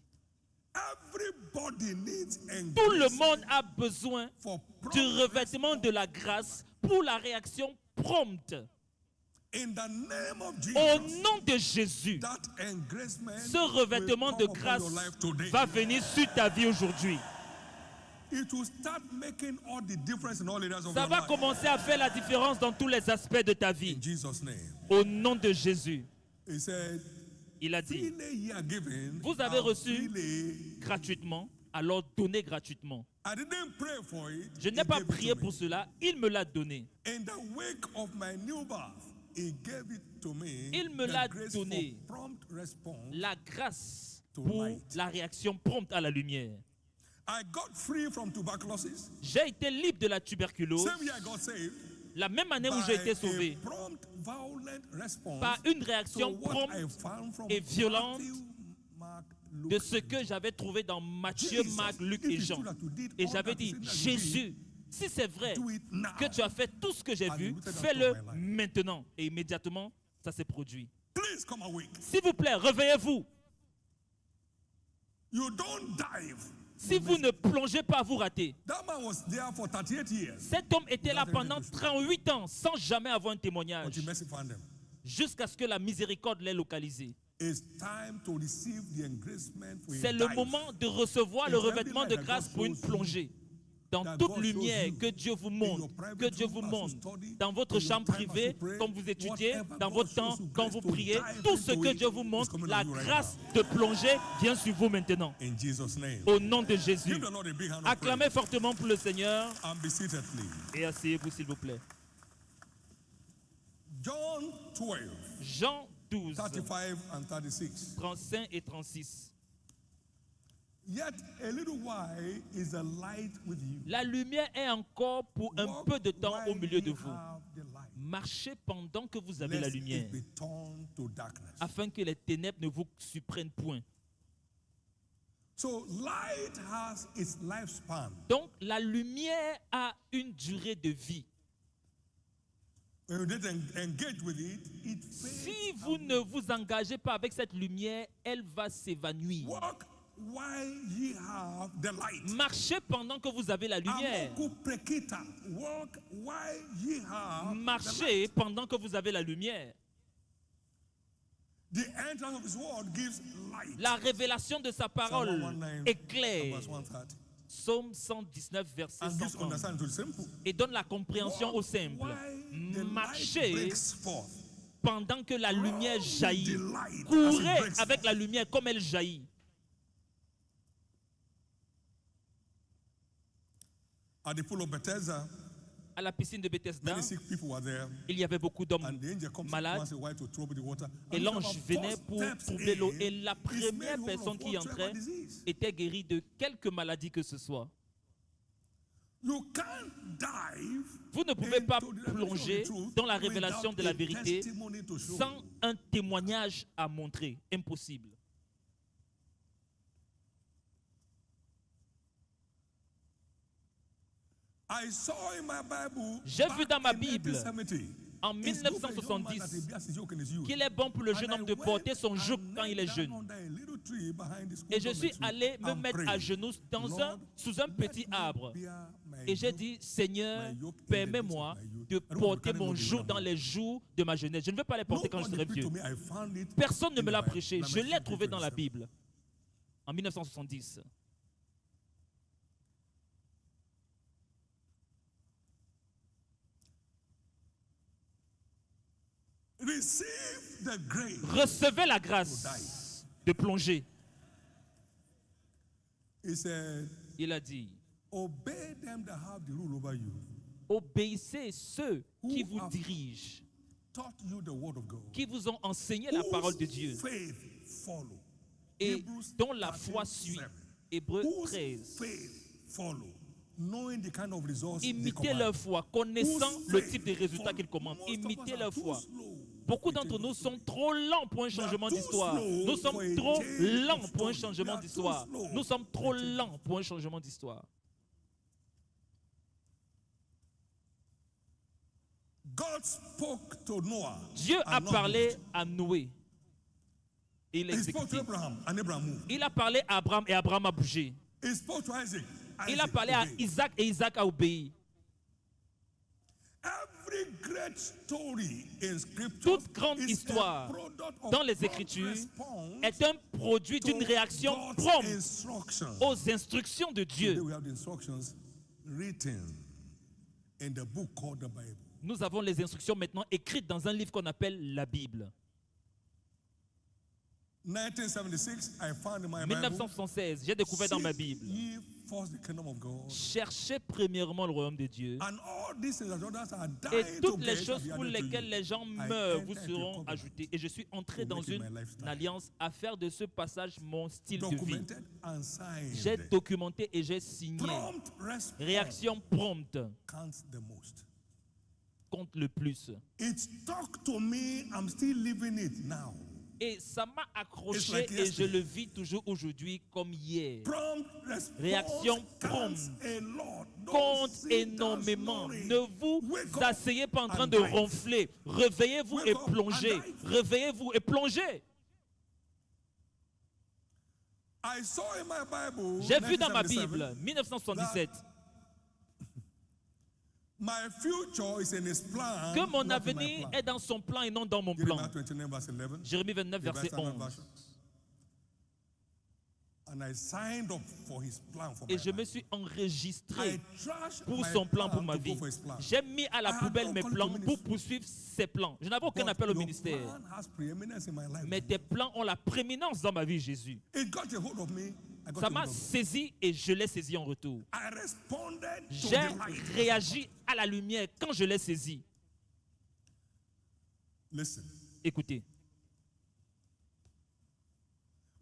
Everybody needs Tout le engracement monde a besoin for du prompt revêtement de la grâce pour la réaction prompte. in the name of Au Jesus. nom de Jésus, That engracement ce revêtement will de come upon grâce your life today. va venir sur ta vie aujourd'hui. It will start making all the difference in all areas of Ça your va life. commencer à faire la différence dans tous les aspects de ta vie. In Jesus' name. Au nom de Jésus, He said, il a dit, freely ye are given, vous avez and reçu freely. gratuitement, alors donnez gratuitement. I didn't pray for it. Je n'ai He pas gave it to prié me. pour cela, il me l'a donné. In the wake of my new birth, he gave it to me. Il me the l'a grace donné. for prompt response. La grâce To pour light. la réaction prompte à la lumière. I got free from tuberculosis. J'ai été libre de la tuberculose. Same year I got saved. La même année où by j'ai été a sauvé prompt, violent response par une to réaction what prompte I found from et violente Matthew, Mark, Luke, de ce que j'avais trouvé dans Matthieu, Jesus, Marc, Luc if et it's Jean. true that you did Et all j'avais that you dit, said that you Jésus, si c'est vrai do it now. que tu as fait tout ce que j'ai And vu, you said that fais-le to my life. maintenant. Et immédiatement, ça s'est produit. Please come awake. S'il vous plaît, réveillez-vous. You don't dive. Si vous ne plongez pas, vous ratez. That man was there for 38 years. Cet homme était là pendant 38 ans sans jamais avoir un témoignage, But you mercy found them. jusqu'à ce que la miséricorde l'ait localisé. It's time to receive the engracement for a C'est le dive. moment de recevoir le It's every revêtement light de that grâce God pour une shows you. plongée. Dans That toute God shows lumière you que Dieu vous in montre, your private que Dieu room vous as you montre, study, dans votre in your chambre time as you privée, pray, quand vous étudiez, whatever dans God votre shows temps, you quand grace vous to priez, dive tout ce into que it Dieu vous is montre, coming la on you right grâce now. de plonger vient sur vous maintenant. In Jesus' name. Au nom de Jésus. Give the Lord a big hand of Acclamez praise. fortement pour le Seigneur And be seated, please. et asseyez-vous s'il vous plaît. John 12, Jean 12, 35 and 36. 35 et 36. Yet a little while is the light with you. La lumière est encore pour un Walk peu de temps au while milieu de ye vous. have the light, Marchez pendant que vous avez la lest lumière, it be turned to darkness. afin que les ténèbres ne vous surprennent point. So light has its lifespan. Donc la lumière a une durée de vie. when you didn't engage with it, it Si fades vous away. ne vous engagez pas avec cette lumière, elle va s'évanouir. Walk while ye have the light. Marchez pendant que vous avez la lumière. Amoku prekita. Walk while ye have the light. Marchez pendant que vous avez la lumière. The entrance of his word gives light. La révélation de sa parole Psalm 119, éclaire. verse 130. Psaume 119, verset And gives 130. understanding to the simple. Et donne la compréhension au simple. While the light Marchez breaks forth. pendant que la lumière jaillit. The light as it Courez breaks avec forth. la lumière comme elle jaillit. At the pool of Bethesda, À la piscine de Bethesda, many sick people were there. il y avait beaucoup d'hommes And the angel comes malades. once in a while to trouble the water. Et And l'ange about venait four pour steps troubler l'eau. in, Et la he's première made whole personne of qui whatsoever entrait disease. était guérie de quelque maladie que ce soit. You can't dive Vous ne pouvez pas into the revelation of plonger the truth dans la révélation without de la a vérité testimony to show. sans un témoignage à montrer. Impossible. I saw in my Bible J'ai back vu dans ma in Bible, 1970, en it's good for a young man 1970, that he bears his yoke in his youth. qu'il est bon pour le jeune And homme I de went porter son and joug quand il est knelt jeune. down under a little tree behind the school Et je suis dormitory allé me and mettre à prayed, genoux Lord, sous un petit let me arbre. bear my Et j'ai yoke, dit, Seigneur, my yoke in the permets-moi days of my youth. de I don't want to porter carry mon no joug load dans on les jours de ma jeunesse. Je ne veux pas les porter quand je Nobody serai preached vieux. to me. I found it Personne ne in me the l'a Bible. prêché. Je l'ai trouvé dans la Bible en 1970. Receive the grace. Recevez la grâce de plonger. He said, Il a dit, obey them that have the rule over you, obéissez ceux qui Who vous have- dirigent, taught you the word of God. qui vous ont enseigné la parole de Dieu Whose faith follow. et Hebrews dont la foi suit. 13:7. Hébreux Whose 13. faith follow, knowing the kind of results they Imitez command. leur foi, connaissant Whose le faith type de résultats follow. qu'ils commandent. Most of us Imitez are leur too foi. slow Beaucoup for d'entre change nous of sont faith. trop lents pour un changement too d'histoire. slow Nous sommes for a trop change lents of pour un story. changement We are too d'histoire. slow Nous sommes trop for a change. lents pour un changement d'histoire. God spoke to Noah. Dieu a and Noah parlé moved. à Noé. Et il a He spoke to exécuté. Abraham, and Abraham moved. Il a parlé à Abraham et Abraham a bougé. He spoke to Isaac. Il a Isaac parlé à obeyed. Isaac et Isaac a obéi. Every great story in scripture Toute grande is a histoire product of dans les God's Écritures response est un produit to d'une réaction God's prompte instructions. aux instructions de Today Dieu. we have the instructions written in the book called the Bible. Nous avons les instructions maintenant écrites dans un livre qu'on appelle la Bible. 1976, I found in my Bible. 1976, j'ai découvert dans ma Seek Bible. ye first the kingdom of God, Cherchez premièrement le royaume de Dieu. and all these things that others are Et dying toutes to les get choses shall be pour added to lesquelles you. les gens I meurent vous entered into a seront covenant ajoutées. Et je suis entré to dans make it une my lifestyle. alliance à faire de ce passage mon style de vie. Documented and signed. J'ai documenté et j'ai signé. Prompt response Réaction prompte counts the most. compte le plus. It stuck to me. I'm still living it now. Et ça m'a accroché It's like et je yesterday. le vis toujours aujourd'hui comme hier. Prompt response Réaction counts prompte a lot. Don't Compte sit down énormément. snoring. Ne vous Wake up asseyez pas en train and de dive. ronfler. Réveillez-vous Wake et up and plongez. dive. Réveillez-vous et plongez. I saw in my Bible. J'ai vu dans ma 1977, Bible, 1977, my future is in his plan. que mon not in my avenir plan. est dans son plan et non dans mon plan. Jeremiah 29 verse 11. Jérémie 29, The verset Standard 11. Version. And I signed up for his plan for Et my je me life. suis I enregistré trashed pour my son plan pour plan ma to go vie. for his plan. J'ai mis à la I had poubelle no mes calling plans to pour ministry. poursuivre ses plans. Je n'avais aucun But appel au your ministère. plan has preeminence in my life. Mais tes plans ont la prééminence dans ma vie, Jésus. It got a hold of me. I got Ça a m'a hold of it. saisi et je l'ai saisi en retour. I responded to J'ai the light. réagi à la lumière quand je l'ai saisi. Listen, Écoutez,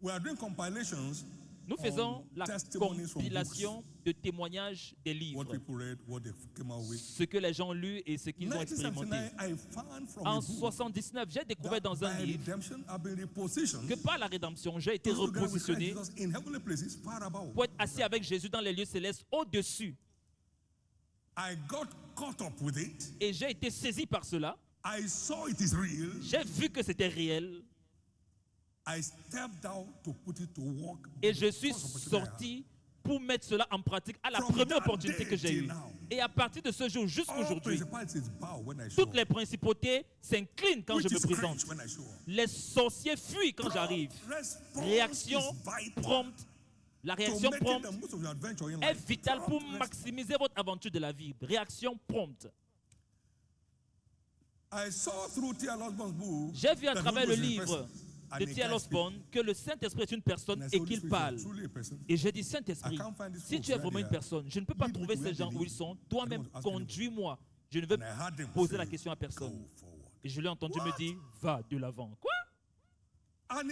we are doing compilations. nous faisons la testimonies from compilation de témoignages des What livres. people read, what they came out with. Ce que les gens ont lu et ce qu'ils ont expérimenté. 1979, I found from En a book 79, j'ai découvert that dans un by livre redemption I've been repositioned que par la rédemption, j'ai été to sit down with Christ repositionné Jesus in heavenly places far above. pour être assis avec Jésus dans les lieux célestes au-dessus. I got caught up with it. Et j'ai été saisi par cela. I saw it is real. J'ai vu que c'était réel. I stepped out to put it to work. Et je suis sorti pour mettre cela en pratique à la première opportunité que j'ai eue. Et à partir de ce jour jusqu'aujourd'hui, toutes les principautés s'inclinent quand je me présente. Les sorciers fuient quand j'arrive. Réaction prompte. La réaction prompte est vitale pour maximiser votre aventure de la vie. Réaction prompte. J'ai vu à travers le livre de T.L. Osborne que le Saint-Esprit est une personne et qu'il parle. Et j'ai dit, Saint-Esprit, si tu es vraiment une personne, je ne peux pas trouver ces gens où ils sont. Toi-même, conduis-moi. Je ne veux poser la question à personne. Et je l'ai entendu me dire, va de l'avant. Quoi? Et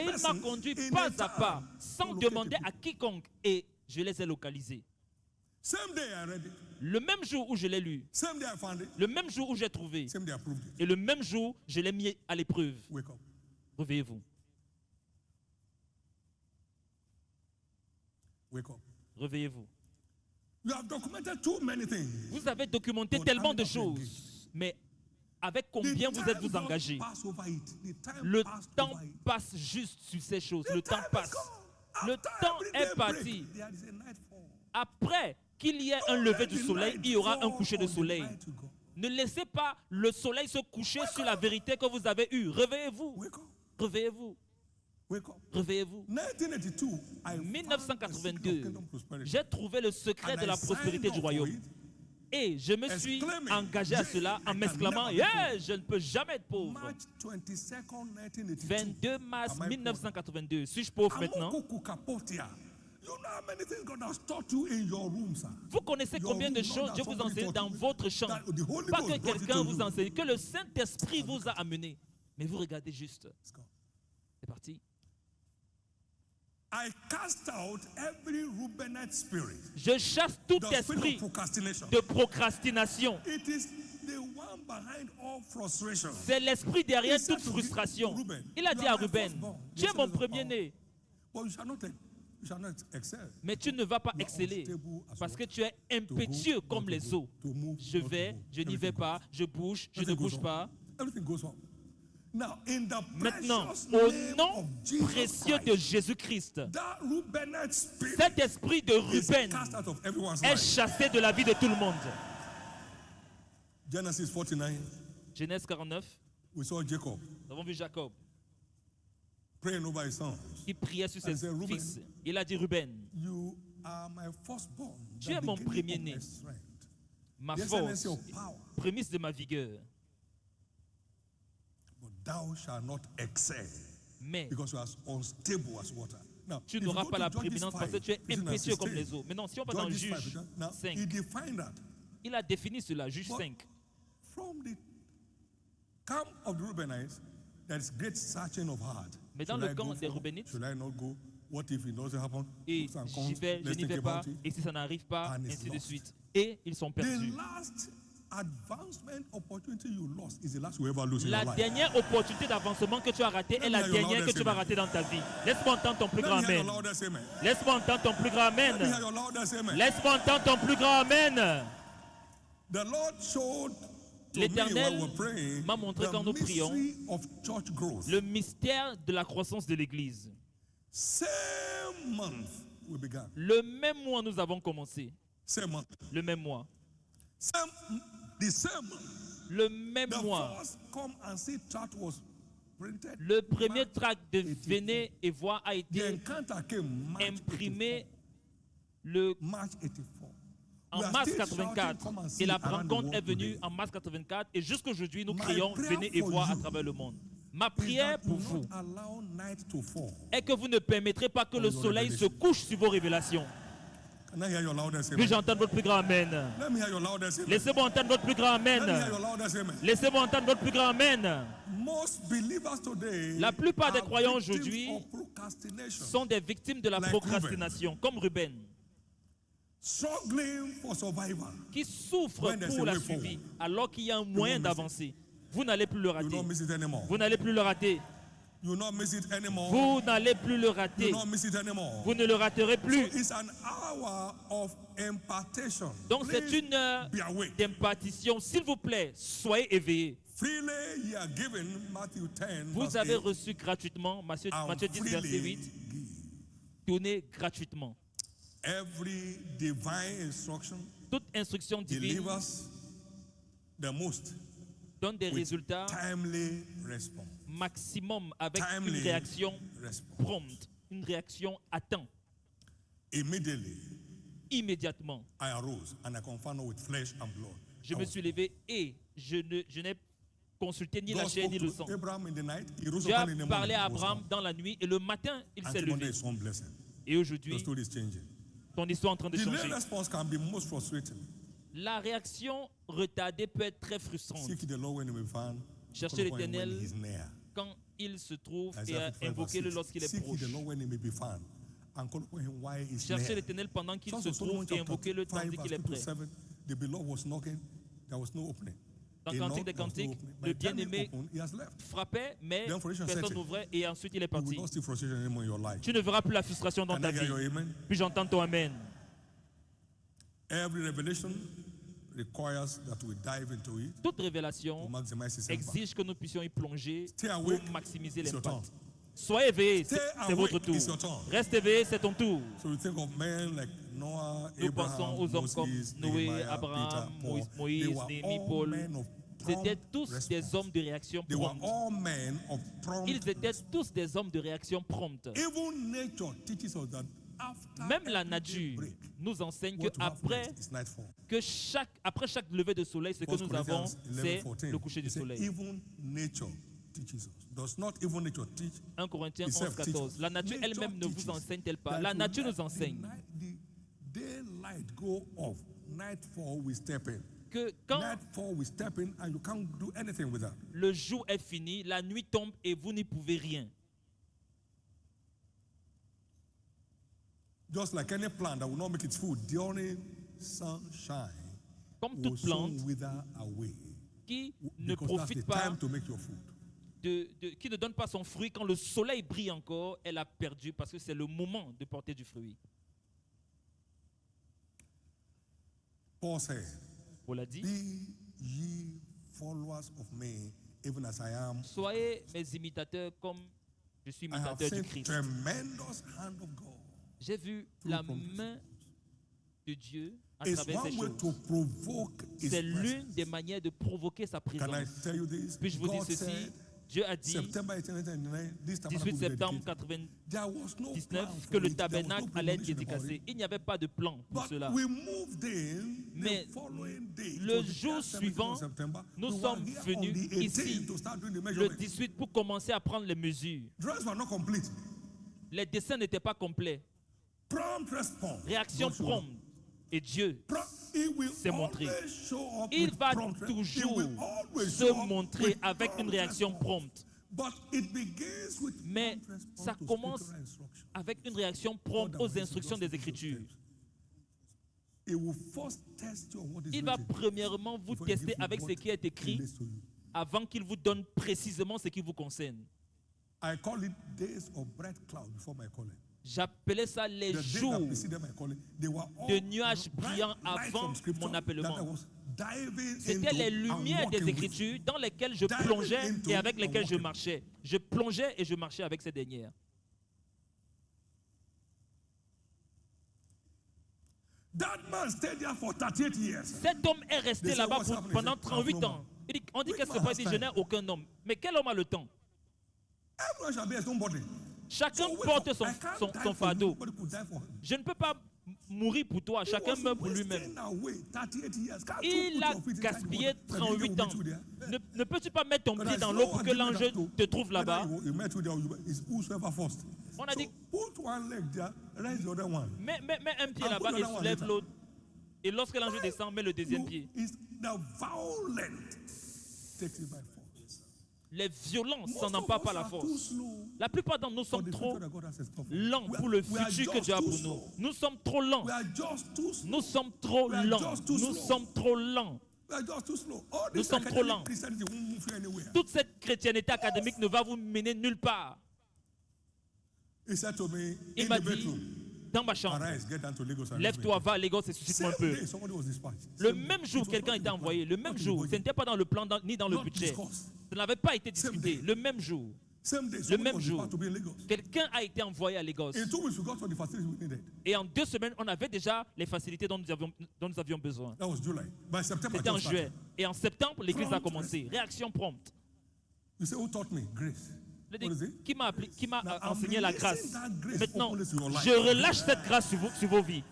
il m'a conduit pas à pas, sans demander à quiconque. Et je les ai localisés. Le même jour où je l'ai lu, le même jour où j'ai trouvé, et le même jour, je l'ai mis à l'épreuve. Réveillez-vous. Réveillez-vous. Vous avez documenté tellement de choses, mais avec combien vous êtes-vous engagé? Le temps passe juste sur ces choses. Le temps passe. Le temps est parti. Après qu'il y ait un lever du soleil, il y aura un coucher de soleil. Ne laissez pas le soleil se coucher sur la vérité que vous avez eue. Réveillez-vous. Réveillez-vous. Réveillez-vous. En 1982, j'ai trouvé le secret de la prospérité du royaume. Et je me suis engagé à cela en m'exclamant, yeah, je ne peux jamais être pauvre. 22 mars 1982. Suis-je pauvre maintenant? Vous connaissez combien de choses Dieu vous enseigne dans votre chambre. Pas que quelqu'un vous enseigne, que le Saint-Esprit vous a amené. Mais vous regardez juste. C'est parti. Je chasse tout esprit de procrastination. C'est l'esprit derrière toute frustration. Il a dit à Ruben, tu es mon premier-né. Mais tu ne vas pas exceller parce que tu es impétueux comme les eaux. Je vais, je n'y vais pas, je bouge, je ne bouge pas. Maintenant, au nom précieux de Jésus-Christ, cet esprit de Ruben est chassé de la vie de tout le monde. Genèse 49, nous avons vu Jacob qui priait sur ses fils. Il a dit, Ruben, tu es mon premier-né, ma force, prémisse de ma vigueur. Mais tu n'auras pas la prééminence parce que tu es impétueux comme les eaux. Maintenant, si on va dans Juge 5, il a défini cela, Juge 5. Mais dans le camp des Reubénites, et j'y vais, je n'y vais pas, et si ça n'arrive pas, ainsi de suite. Et ils sont perdus. La dernière opportunité d'avancement que tu as ratée est la dernière que tu vas rater dans ta vie. Laisse-moi entendre ton plus grand amen. Laisse-moi entendre ton plus grand amen. Laisse-moi entendre ton plus grand amen. L'Éternel m'a montré quand nous prions le mystère de la croissance de l'Église. Le même mois nous avons commencé. Le même mois. Le même mois. Le premier tract de Venez et Voir a été imprimé en mars 84. Et la rencontre est venue en mars 84. Et jusqu'aujourd'hui, nous crions Venez et Voir à travers le monde. Ma prière pour vous est que vous ne permettrez pas que le soleil se couche sur vos révélations. Puis-je entendre votre plus grand amen? Laissez-moi entendre votre plus grand amen. Laissez-moi entendre votre plus grand amen. La plupart des croyants aujourd'hui sont des victimes de la procrastination, comme Ruben, qui souffrent pour la survie, alors qu'il y a un moyen d'avancer. Vous n'allez plus le rater. Vous n'allez plus le rater. You will not miss it anymore. Vous n'allez plus le You rater. will not miss it anymore. Vous ne le raterez So plus. it's an hour of impartation. Donc c'est Please une heure be awake. d'impartition. S'il vous plaît, soyez éveillés. Freely ye are given, Matthew 10, Vous verse avez 8, reçu gratuitement, Matthieu and 10, verset freely 8, give. donnez gratuitement. Every divine instruction Toute instruction divine delivers the most donne des with résultats timely response. maximum avec Timely une réaction response. prompte, une réaction à temps, Immediately immédiatement. I arose and I confirmed with flesh and blood. Je me suis levé et je n'ai consulté ni la God chair spoke ni le sang. to Abraham in the night. He rose Dieu up a early in the parlé à morning. Abraham dans la nuit et le matin, il s'est And today levé. is one blessing. Et The aujourd'hui, story is changing. ton histoire est en train de Delay changer. response can be most frustrating. La réaction retardée peut être très frustrante. Seek the Lord when he may be found. Cherchez Call upon him l'Éternel when he is near. quand il se trouve et Isaiah 55, verse invoquez-le 6. lorsqu'il est Seek proche. the Lord when he may be found. And call upon him while he is Cherchez near. l'Éternel pendant qu'il Songs se of Solomon trouve et chapter invoquez-le 5, tandis qu'il est verse 2 to prêt. 7. The beloved was knocking. There was no opening. Dans He Cantique knocked, des there was no Cantiques, opening. le By the time he bien-aimé opened, he has left. frappait, mais Then frustration personne set in. n'ouvrait et ensuite il est You will parti. not see frustration anymore in your life. Tu ne verras plus la frustration dans Can ta I hear vie. your amen? Puis j'entends ton Amen. Every revelation requires that we dive into it Toute to révélation maximize its impact. exige que nous puissions y plonger Stay pour awake, maximiser it's your l'impact. turn. Soyez éveillés, Stay c'est votre awake, tour. it's your turn. Reste éveillé, c'est ton tour. So we think of men like Noah, Nous Abraham, pensons aux hommes comme Moses, Noé, Nehemiah, Abraham, Peter, Paul. Moïse, They were Néhémie, all Paul. men of C'était prompt tous response. des hommes de réaction They were prompte. all men of prompt Ils étaient response. tous des hommes de réaction prompte. Even nature teaches us that after Même la every nature break, nous enseigne what to have qu'après next is nightfall. après chaque lever de soleil, ce que 1 nous avons, Corinthians c'est 11:14. le coucher du It said, soleil. even nature teaches us. Does not even nature teach? 1 Corinthiens itself 11, 14. teaches La us. nature elle-même ne vous teaches enseigne-t-elle pas? that La you nature let nous enseigne the daylight go off, nightfall we step in. que quand Nightfall we step in and you can't do anything with that. le jour est fini, la nuit tombe et vous n'y pouvez rien. Just like any plant that will not make its food during sunshine Comme will toute plante soon wither away. qui ne Because that's profite the pas, time to make your food. qui ne donne pas son fruit quand le soleil brille encore, elle a perdu parce que c'est le moment de porter du fruit. Paul said, Paul a dit, be ye followers of me, even as I am. soyez mes imitateurs comme je suis I have imitateur du seen Christ. tremendous hand of God. J'ai vu Through la promises. main de Dieu à It's travers ces one way choses. to provoke his C'est presence. l'une des manières de provoquer sa Can I présence. tell you this? Puis-je vous dire God ceci? said, Dieu a dit, September 1999, this 18 tabernacle will be septembre dedicated. 1999, There was no plan que for le it. There was tabernacle no allait être premonition about dédicacé. it. Il n'y avait pas de plan pour But cela. we moved in Mais the following day. le It was the jour 17th suivant, of September. nous We were sommes here venus on the 18th ici to start doing the le measurement. 18 pour commencer à prendre les mesures. Drawings were not complete. Les dessins n'étaient pas complets. Prompt response. Réaction God showed up. prompte. Et Dieu He will s'est montré. always show up Il with va prompt response. He toujours will always se show up montrer with avec une prompt réaction response. prompte. But it begins with Mais prompt response ça to commence scriptural instruction. avec une réaction prompte aux instructions des Écritures. He will first test you on what is Il va written premièrement vous before he tester gives you avec what ce qui est écrit relates to you. avant qu'il vous donne précisément ce qui vous concerne. I call it days of bright cloud before my calling. J'appelais ça les The days that jours preceded my calling, they were all de nuages bright brillants lights avant from scripture mon appellement. that I was diving C'était into les and lumières walking des with. Écritures dans lesquelles je Diving plongeais into et avec and lesquelles je walking. marchais. Je plongeais et je marchais avec ces dernières. That man stayed there for 38 years. Cet homme est resté They say, là-bas "What's happening?" pendant He said, "I have 38 no ans. man." On dit Which qu'est-ce que man pas has dit, time? je n'ai aucun homme. Mais quel homme a le temps? Everyone shall be his own body. Chacun So wait porte for- son, I can't son, die son for you, fardeau. nobody could die for him. Je ne peux pas mourir pour toi. He Chacun was meurt pour wasting lui-même. away 38 years. Can't you Il put a your feet inside gaspillé water? The angel 38 will ans. meet you there. Ne peux-tu pas mettre ton But pied there's dans no l'eau pour que agreement l'ange that to- te trouve là-bas? whether he met you there or is whosoever first. On a So dit, put one leg there, raise the other one. mets un pied And là-bas put et another one soulève later. l'autre. Et lorsque l'ange descend, mets le deuxième You- pied. It's the violent takes it by force. Les violences Most s'en of emparent us par la are too force. slow La plupart d'entre nous for sommes the trop future that God has in store for us. lents We pour are- le we are futur que just Dieu a too pour slow. nous. Nous sommes trop lents. We are just too slow. Nous sommes trop We are lents. just too Nous slow. sommes trop lents. We are just too slow. All Nous this sommes trop academic lents. Christianity won't move you anywhere. Toute cette chrétienté académique ne va vous mener nulle part. He said to me, Il in m'a the dit, bedroom, dans ma chambre, arise, get down to Lagos and lève-toi, va à Lagos et suscite-moi un Same peu. day, somebody was dispatched. Le Same même day. jour, It was quelqu'un not était in the envoyé. plan. Le même Not in jour. the Ce n'était pas dans le plan ni dans le Not budget. discussed. Ça n'avait pas été Same discuté. day. Le même jour. Same day, Le somebody même was jour. dispatched to be in Lagos. Quelqu'un a été envoyé à Lagos. In 2 weeks, we got all the facilities we needed. Et en 2 semaines, on avait déjà les facilités dont nous avions besoin. That was July. By September, C'était en just started. juillet. Et en septembre, l'église a Prompt commencé. Réaction prompte. You say, who taught me? Grace. Je What is dis, it? qui m'a Now, I'm enseigné la releasing grâce? that grace Maintenant, openly to your life. je relâche cette grâce sur vos vies.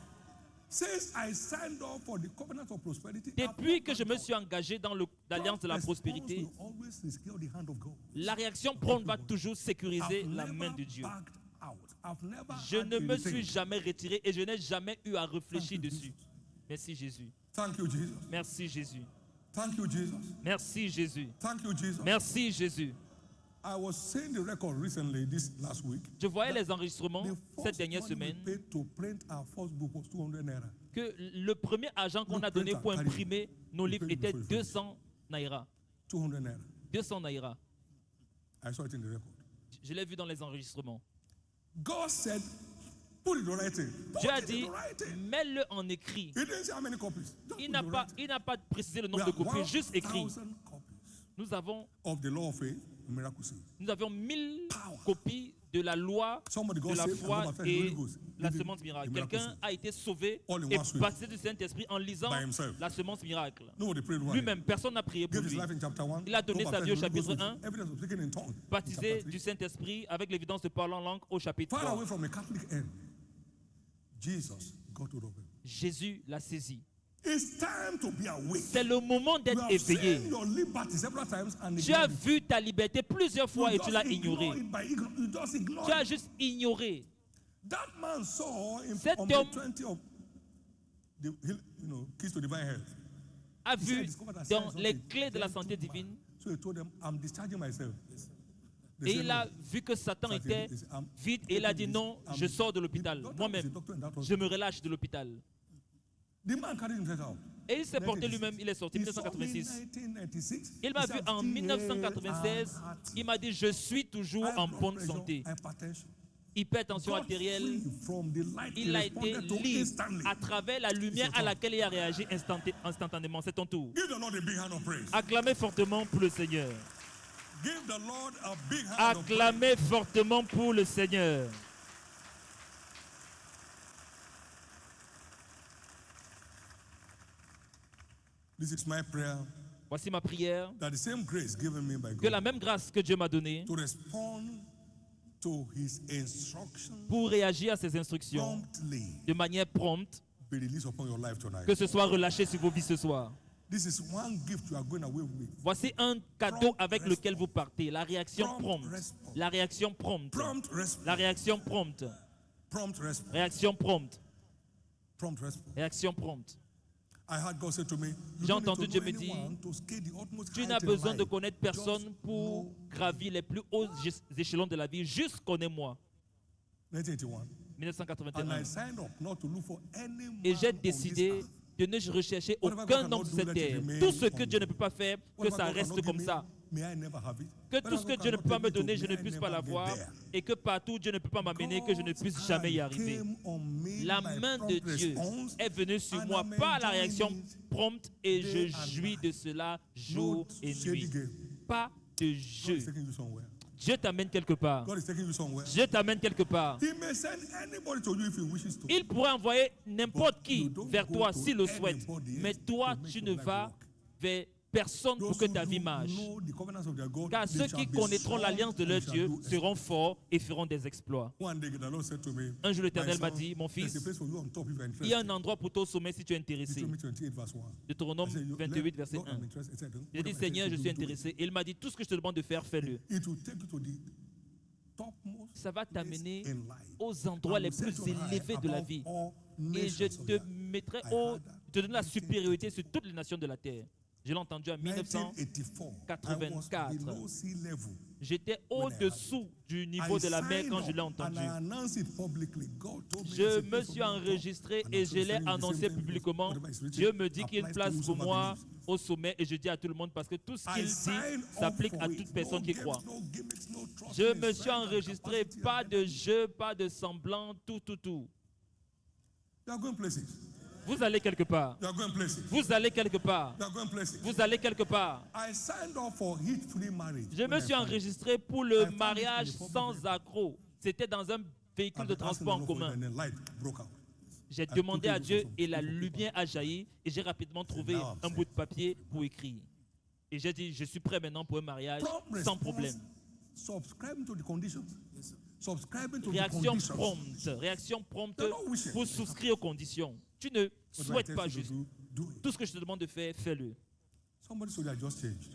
Since I signed up for the covenant of prosperity, Depuis que je me suis engagé dans l'alliance de la prospérité, will always secure the hand of God. la réaction prompte va toujours sécuriser I've la never main de Dieu. backed out. I've never Je had ne to me rethink. suis jamais retiré et je n'ai jamais eu à réfléchir Thank you, dessus. Merci Jésus. Thank you, Jesus. Merci Jésus. Thank you, Jesus. Merci Jésus. Thank you, Jesus. Merci Jésus. I was saying the record recently this last week. Je voyais les enregistrements The cette first dernière money we semaine paid to print our first book was 200 naira. que le premier argent qu'on a donné pour imprimer nos livres était 200 naira. 200 naira. 200 naira. I saw it in the record. Je l'ai vu dans les enregistrements. God said, put it in writing. Put Dieu a it in dit, writing. mets-le en écrit. He didn't say how many copies. Just Il put n'a it in pas, writing. il n'a pas précisé le We nombre de have copies, juste écrit. 1,000 copies Nous avons of the law of faith, miracle seed. 1000 copies de la loi Somebody de got la saved and foi never felt the et Holy Ghost. la He did semence miracle. the miracle Quelqu'un seed. a été sauvé All in et one sweep. baptisé du Saint-Esprit en lisant By himself. la semence miracle. Nobody prayed one. Lui-même, personne n'a prié pour Gave his lui. life in chapter 1. Il a donné sa vie au chapitre 1. Evidence of speaking in tongues. in Baptisé chapter du 3. Saint-Esprit avec l'évidence de parler en langue au chapitre Far 3. away from a Catholic end, Jesus got hold of him. Jésus l'a saisi. It's time to be awake. C'est le moment You d'être have éveillé. seen your liberty several times and Tu as ignored it. vu ta liberté plusieurs fois et You tu just l'as ignore ignorée. it by you just ignore Tu as it. juste ignoré. That man saw in, Cet on homme- the 20 of the keys to divine health. A He said, I vu discovered that dans science les was a clés de la santé gentleman. divine So he told them, I'm discharging myself. They et said, il a "No." vu que Satan Satan, était he said, "I'm vide et il a dit taking non, this. je sors de l'hôpital. The doctor was Moi-même, a doctor in that je hospital. me relâche de l'hôpital. The man carried himself out. Et il s'est porté lui-même, il est sorti en He saw me in 1986. 1996. Il m'a He vu said, en "I'm still 1996. here and Il m'a dit, je suis toujours high en blood bonne pressure, santé. hypertension. Hypertension God artérielle. free from the light he Il a été responded to libre instantly. à travers la lumière à laquelle il a réagi instantanément. C'est ton tour. Give the Lord a big hand of praise. Acclamez fortement pour le Seigneur. Give the Lord a big hand of praise. Acclamez fortement pour le Seigneur. This is my prayer Voici ma prière. that the same grace given me by Que la God même grâce que Dieu m'a donnée to respond to his instruction pour réagir à ses instructions promptly de manière prompte, be released upon your life tonight. que ce soit relâché sur vos vies ce soir. This is one gift you are going away with. Voici un cadeau avec lequel vous partez. La réaction prompte. La réaction prompte. Prompt response. La réaction prompte. Prompt response. Réaction prompte. Prompt response. Réaction prompte. I heard God say to me, J'ai entendu Dieu me dire, tu n'as besoin de connaître personne pour gravir les plus hauts échelons de la vie. Juste connais-moi. 1981. And I 1981. signed up not to look for any man Et j'ai on this décidé earth. de ne rechercher Whatever aucun God homme cannot sur do, cette let it terre. remain Tout ce que on Dieu me. ne peut pas faire, que Whatever ça God reste cannot comme give ça. me, may I never have it. Que tout Whatever ce que God Dieu ne cannot peut pas take me me to, donner, je may ne I puisse never pas get l'avoir. there. Et que partout, Dieu ne peut pas m'amener, que je ne puisse jamais y arriver. La main de Dieu est venue sur moi par la réaction prompte et je jouis de cela jour et nuit. Pas de God jeu. is taking you somewhere. Dieu t'amène quelque part. God is taking you somewhere. Dieu t'amène quelque part. He may send anybody to you if he wishes to. Il pourrait envoyer n'importe qui You don't vers go toi to s'il le souhaite. anybody Mais else toi, to make tu your ne life vas work. vers personne pour Those que who ta vie do marche. know the covenants of their God, Car they ceux shall qui be connaîtront l'alliance de strong leur and shall Dieu do seront forts et feront des exploits. One day the Lord said to me, Un jour, l'Éternel "My m'a son, dit, mon there's fils, a place for you on top if you're il y a un interested." endroit pour toi au sommet si tu es intéressé. Deuteronomy 28 verse 1. Deutéronome I said, "You- 28, verset Lord, 1. I'm interested." He said, J'ai dit, "Whatever I Seigneur, say je to suis do, do it." intéressé. Et il m'a dit, tout ce que je te demande de faire, fais-le. It will take you to the topmost Ça va place t'amener in life. aux endroits I les will set plus you high élevés de la above vie. all Et je nations of te the earth. mettrai I au, heard that. je te donne la supériorité sur toutes les nations de la terre. Je l'ai entendu en 1984. I was 1984. below sea level. J'étais au-dessous du niveau de la mer quand je l'ai entendu. Je me suis enregistré et je l'ai annoncé publiquement. Dieu me dit qu'il y a une place pour moi au sommet et je dis à tout le monde parce que tout ce qu'il dit s'applique à toute personne qui croit. Je me suis enregistré, pas de jeu, pas de semblant, tout. Vous allez quelque part. Vous allez quelque part. Vous allez quelque part. Je me suis enregistré pour le mariage sans accroc. C'était dans un véhicule de transport en commun. J'ai demandé à Dieu et la lumière a jailli et j'ai rapidement trouvé un bout de papier pour écrire. Et j'ai dit, je suis prêt maintenant pour un mariage sans problème. Réaction prompte pour souscrire aux conditions. Tu ne souhaites pas juste. Tout ce que je te demande de faire, fais-le.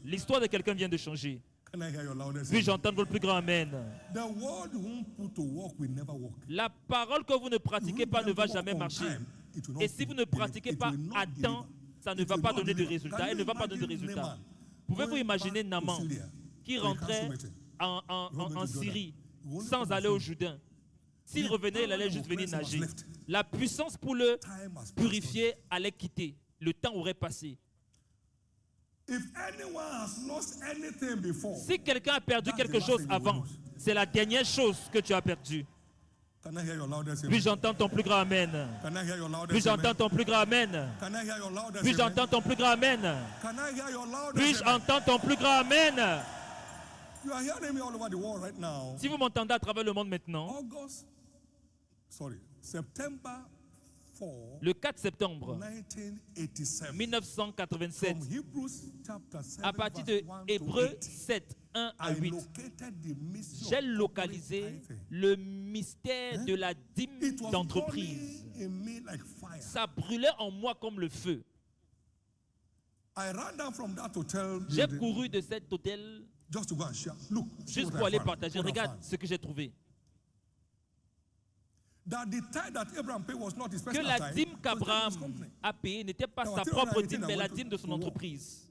L'histoire de quelqu'un vient de changer. Puis j'entends votre plus grand amen. La parole que vous ne pratiquez pas ne va jamais marcher. Et si vous ne pratiquez pas à temps, ça ne va pas donner de résultats. Elle ne va pas donner de résultats. Pouvez-vous imaginer Naaman qui rentrait en Syrie sans aller au Jourdain? S'il revenait, il allait juste venir nager. La puissance pour le purifier allait quitter. Le temps aurait passé. Si quelqu'un a perdu quelque chose avant, c'est la dernière chose que tu as perdue. Puis j'entends ton plus grand amen. Puis j'entends ton plus grand amen. Puis j'entends ton plus grand amen. Puis j'entends ton plus grand amen. Si vous m'entendez à travers le monde maintenant, le 4 septembre 1987, à partir de Hébreux 7, 1 à 8, j'ai localisé le mystère de la dîme d'entreprise. Ça brûlait en moi comme le feu. J'ai couru de cet hôtel juste pour aller partager. Regarde ce que j'ai trouvé. Que la dîme qu'Abraham a payée n'était pas sa propre dîme, mais la dîme de son entreprise.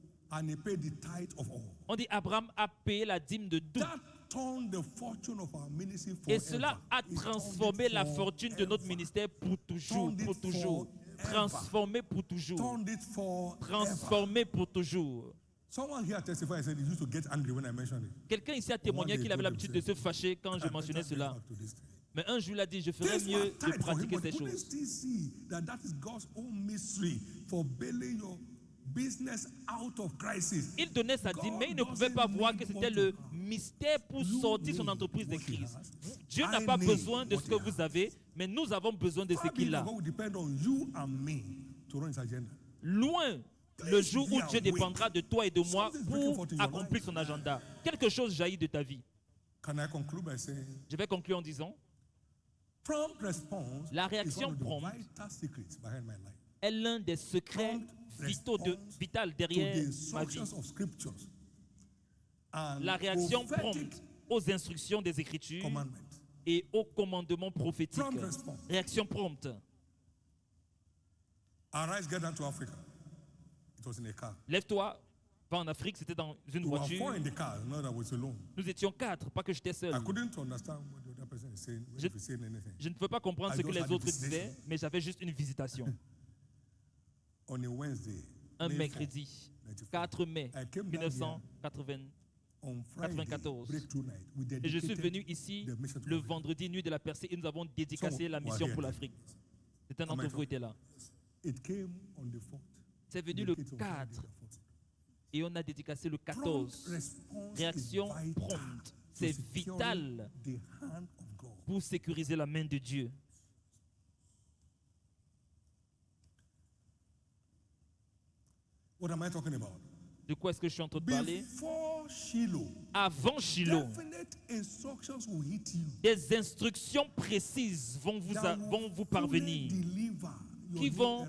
On dit Abraham a payé la dîme de tout. Et cela a transformé la fortune de notre ministère pour toujours, pour toujours. Transformé pour toujours. Transformé pour toujours. Quelqu'un ici a témoigné qu'il avait l'habitude de se fâcher quand je mentionnais cela. Mais un jour, il a dit, je ferai mieux de pratiquer ces choses. Il donnait sa dîme, mais il ne pouvait pas voir que c'était le mystère pour sortir son entreprise de crise. Dieu n'a pas besoin de ce que vous avez, mais nous avons besoin de ce qu'il a. Loin le jour où Dieu dépendra de toi et de moi pour accomplir son agenda. Quelque chose jaillit de ta vie. Je vais conclure en disant, la réaction prompte est l'un des secrets vitaux derrière ma vie. La réaction prompte aux instructions des Écritures et aux commandements prophétiques. Réaction prompte. Lève-toi, va en Afrique, c'était dans une voiture. Nous étions 4, pas que j'étais seul. Je ne peux pas comprendre ce que les autres disaient, mais j'avais juste une visitation. Un mercredi, 4 mai 1994. Et je suis venu ici le vendredi, nuit de la percée, et nous avons dédicacé la mission pour l'Afrique. Certains d'entre vous étaient là. C'est venu le 4 et on a dédicacé le 14. Réaction prompte. C'est vital pour sécuriser la main de Dieu. De quoi est-ce que je suis en train de parler? Avant Shiloh, des instructions précises vont vous parvenir, qui vont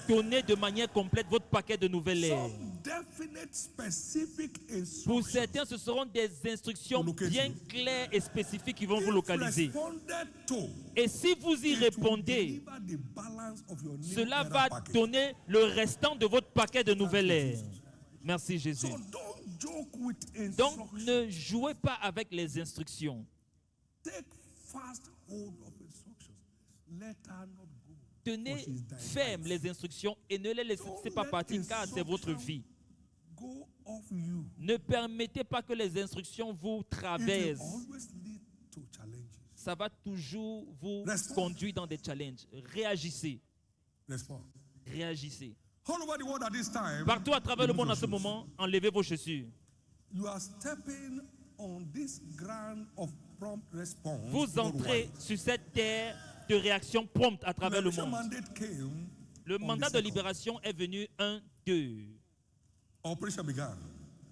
donner de manière complète votre paquet de nouvelles ères. Pour certains, ce seront des instructions bien claires et spécifiques qui vont vous localiser. Et si vous y répondez, cela va donner le restant de votre paquet de nouvelles ères. Merci Jésus. Donc, ne jouez pas avec les instructions. Tenez ferme les instructions et ne les laissez pas partir car c'est votre vie. Go off you. Ne permettez pas que les instructions vous It will traversent. always lead to challenges. Ça va toujours vous Respond. conduire dans des challenges. Réagissez. Respond. Réagissez. All over the world at this time, Partout à travers le remove monde en your ce shoes. moment, enlevez vos chaussures. You are stepping on this ground of prompt response. Vous entrez worldwide. sur cette terre de réaction prompte à travers le Liberation monde. mandate came Le on mandat the de second. libération est venu 1-2. Operation began.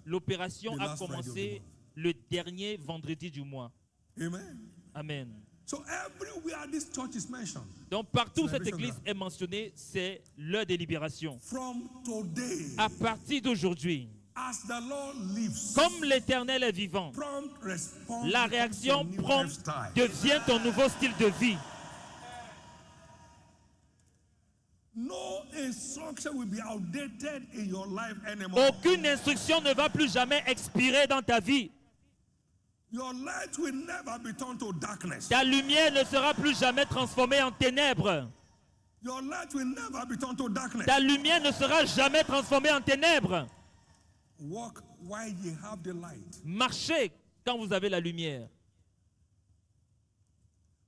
L'opération The a last Friday of commencé the le dernier vendredi du mois. Amen. Amen. So everywhere this church is mentioned, Donc partout où cette Celebration église ground. est mentionnée, c'est l'heure des libérations. from today, À partir d'aujourd'hui, as the Lord lives, comme l'Éternel est vivant, prompt response la becomes réaction your new prompte lifestyle. devient ton nouveau style de vie. No instruction will be outdated in your life anymore. Aucune instruction ne va plus jamais expirer dans ta vie. Your light will never be turned to darkness. Ta lumière ne sera plus jamais transformée en ténèbres. Your light will never be turned to darkness. Ta lumière ne sera jamais transformée en ténèbres. Walk while you have the light. Marchez quand vous avez la lumière.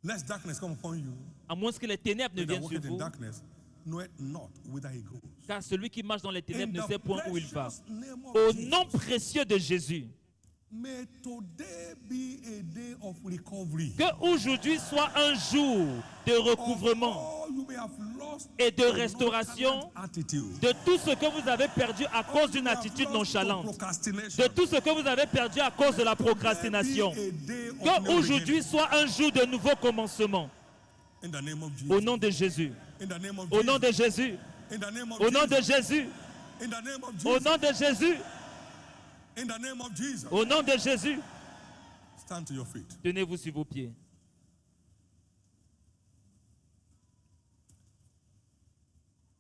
Lest darkness come upon you. À moins que les ténèbres ne He that viennent sur walketh in vous. darkness knoweth not whither he goes. Car celui qui marche dans les In ténèbres ne the sait point où il va. precious name of Au Jesus, nom précieux de Jésus, may today be a day of recovery. que aujourd'hui soit un jour de recouvrement All you may have lost et de a restauration nonchalant attitude. de tout ce que vous avez perdu à cause d'une attitude nonchalante, de tout ce que vous avez perdu à cause de la procrastination. Que aujourd'hui soit un jour de nouveau commencement. In the name of Jesus. Au nom de Jésus. In the name of Au nom Jesus. de Jésus. In the name of Au nom de Jesus. Jésus. In the name of Au Jesus. nom de Jésus. In the name of Jesus. Au nom de Jésus. Stand to your feet. Tenez-vous sur vos pieds.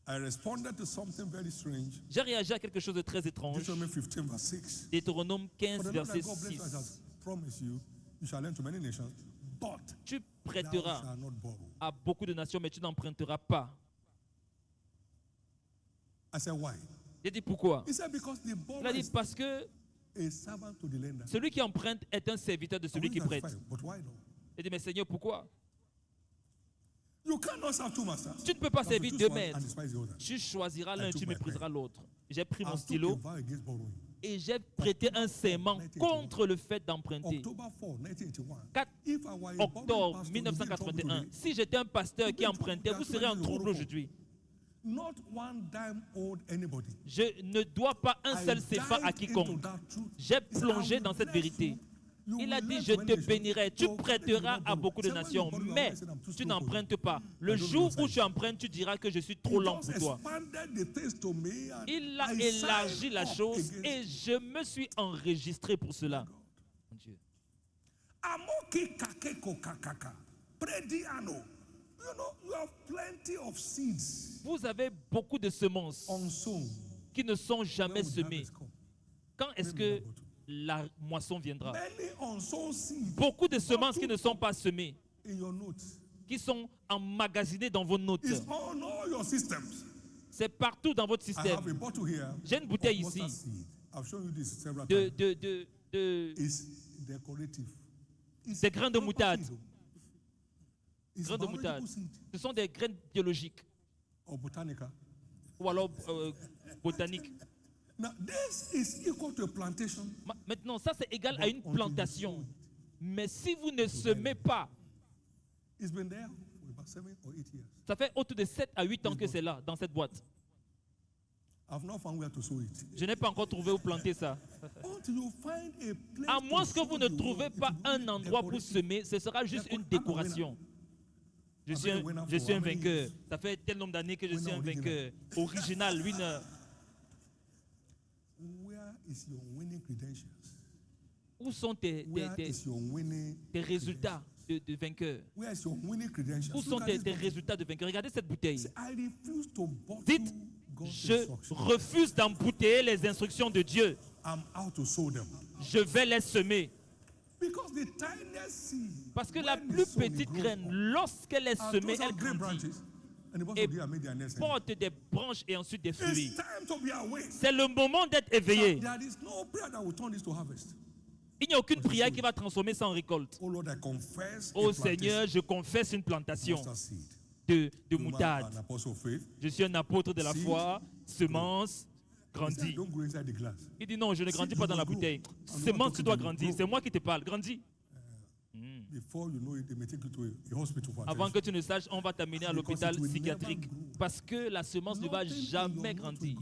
I responded to something very strange. J'ai réagi à quelque chose de très étrange. Deuteronomy 15 verse 6. Deutéronome 15, For the Lord verset thy God bless you as 6. has promised you, you shall lend to many nations, but Tu thou prêteras shalt not borrow. à beaucoup de nations, mais tu n'emprunteras pas. I said, why? J'ai dit pourquoi? He said, because the Il borrower a dit is parce que a servant to the lender. celui qui emprunte est un serviteur de celui qui I went, prête. "That's fine, but why not? Il dit mais Seigneur, pourquoi? You cannot serve two masters. Tu ne peux pas You have to servir choose deux one maîtres. and despise the other. Tu choisiras l'un I et took tu my mépriseras pen. l'autre. J'ai pris mon I took a stylo vow against borrowing. et j'ai prêté un serment contre le fait d'emprunter. October 4, 1981. 4 If I were a borrowing octobre pastor, you'd be in trouble 1981. today. Si j'étais un pasteur qui empruntait, vous serez en trouble aujourd'hui. Not one dime owed anybody. Je ne dois pas un I seul CFA à dived into quiconque. that truth. J'ai He said, plongé "I will dans cette bless vérité. you. You Il a will dit, lend je to te many nations, bénirai, tu but prêteras when à you beaucoup de borrow, nations, when you borrow, mais I said, I'm too tu slow for you. n'empruntes pas. Le I don't jour know où size. tu empruntes, tu diras que je suis trop He lent just pour toi. expanded the things to me and Il a I élargi signed la up chose against et je me suis enregistré pour cela. Mon Dieu. Amoki kakeko kakaka. Prediano. You know, you have plenty of seeds Vous avez beaucoup de semences unsown. qui ne sont When jamais will the semées. harvest come? Quand est-ce que la moisson viendra? Many unsown seeds Beaucoup de semences qui ne sont pas semées, in your notes. qui sont emmagasinées dans vos notes. It's on all your systems. C'est partout dans votre I have a système. bottle here. J'ai une bouteille of mustard ici seed. I've shown you this several de, times. It's decorative. It's des grains de proper moutarde. seed, oh. It's Grains de biological moutarde. seed Ce sont des graines biologiques or botanica. ou alors botaniques. Now, this is equal to a plantation. Maintenant, ça c'est égal à une Until you plantation. sow it. Mais si vous ne semez pas, It's been there for about 7 or 8 years. ça fait autour de 7 à 8 ans que c'est là, dans cette boîte. I've not found where to sow it. Je n'ai pas encore trouvé où planter ça. Until you find a place À moins to que vous sow ne the trouvez word, pas it will un be endroit pour decorative. semer, ce sera juste une décoration. Je suis un vainqueur. Ça fait tel nombre d'années que je suis un vainqueur. Original, winner. Where is your winning credentials? Où sont tes Where is your winning résultats de vainqueur? Where is your winning credentials? Où sont Look at this tes bottle. résultats de vainqueur? Regardez cette bouteille. Say, I refuse to bottle Dites, God's je instructions. refuse d'embouteiller les instructions de Dieu. I'm out to sow them. Je vais les semer. Because the tiniest seed, Parce que la when plus it's sown, it petite grows graine, up. lorsqu'elle est And semée, those are elle green grandit. branches. And the boss et of the year made their nest. porte des branches et ensuite des fruits. It's time to be awake. C'est le moment d'être éveillé. There is no prayer that will turn this to harvest. Il n'y a aucune prière qui va transformer ça en récolte. Oh Lord, I confess. Ô Seigneur, je confesse une plantation de moutarde. An apostle of faith. Je suis un apôtre de la foi, semence, grandis. Don't grow inside the glass. Il dit non, je ne grandis pas dans la bouteille. Semence, tu dois grandir. C'est moi qui te parle. Grandis. Before you know it, they may take you to a hospital for Avant attention. que tu ne saches, on va t'amener à l'hôpital psychiatrique. Parce que la semence ne va jamais grandir.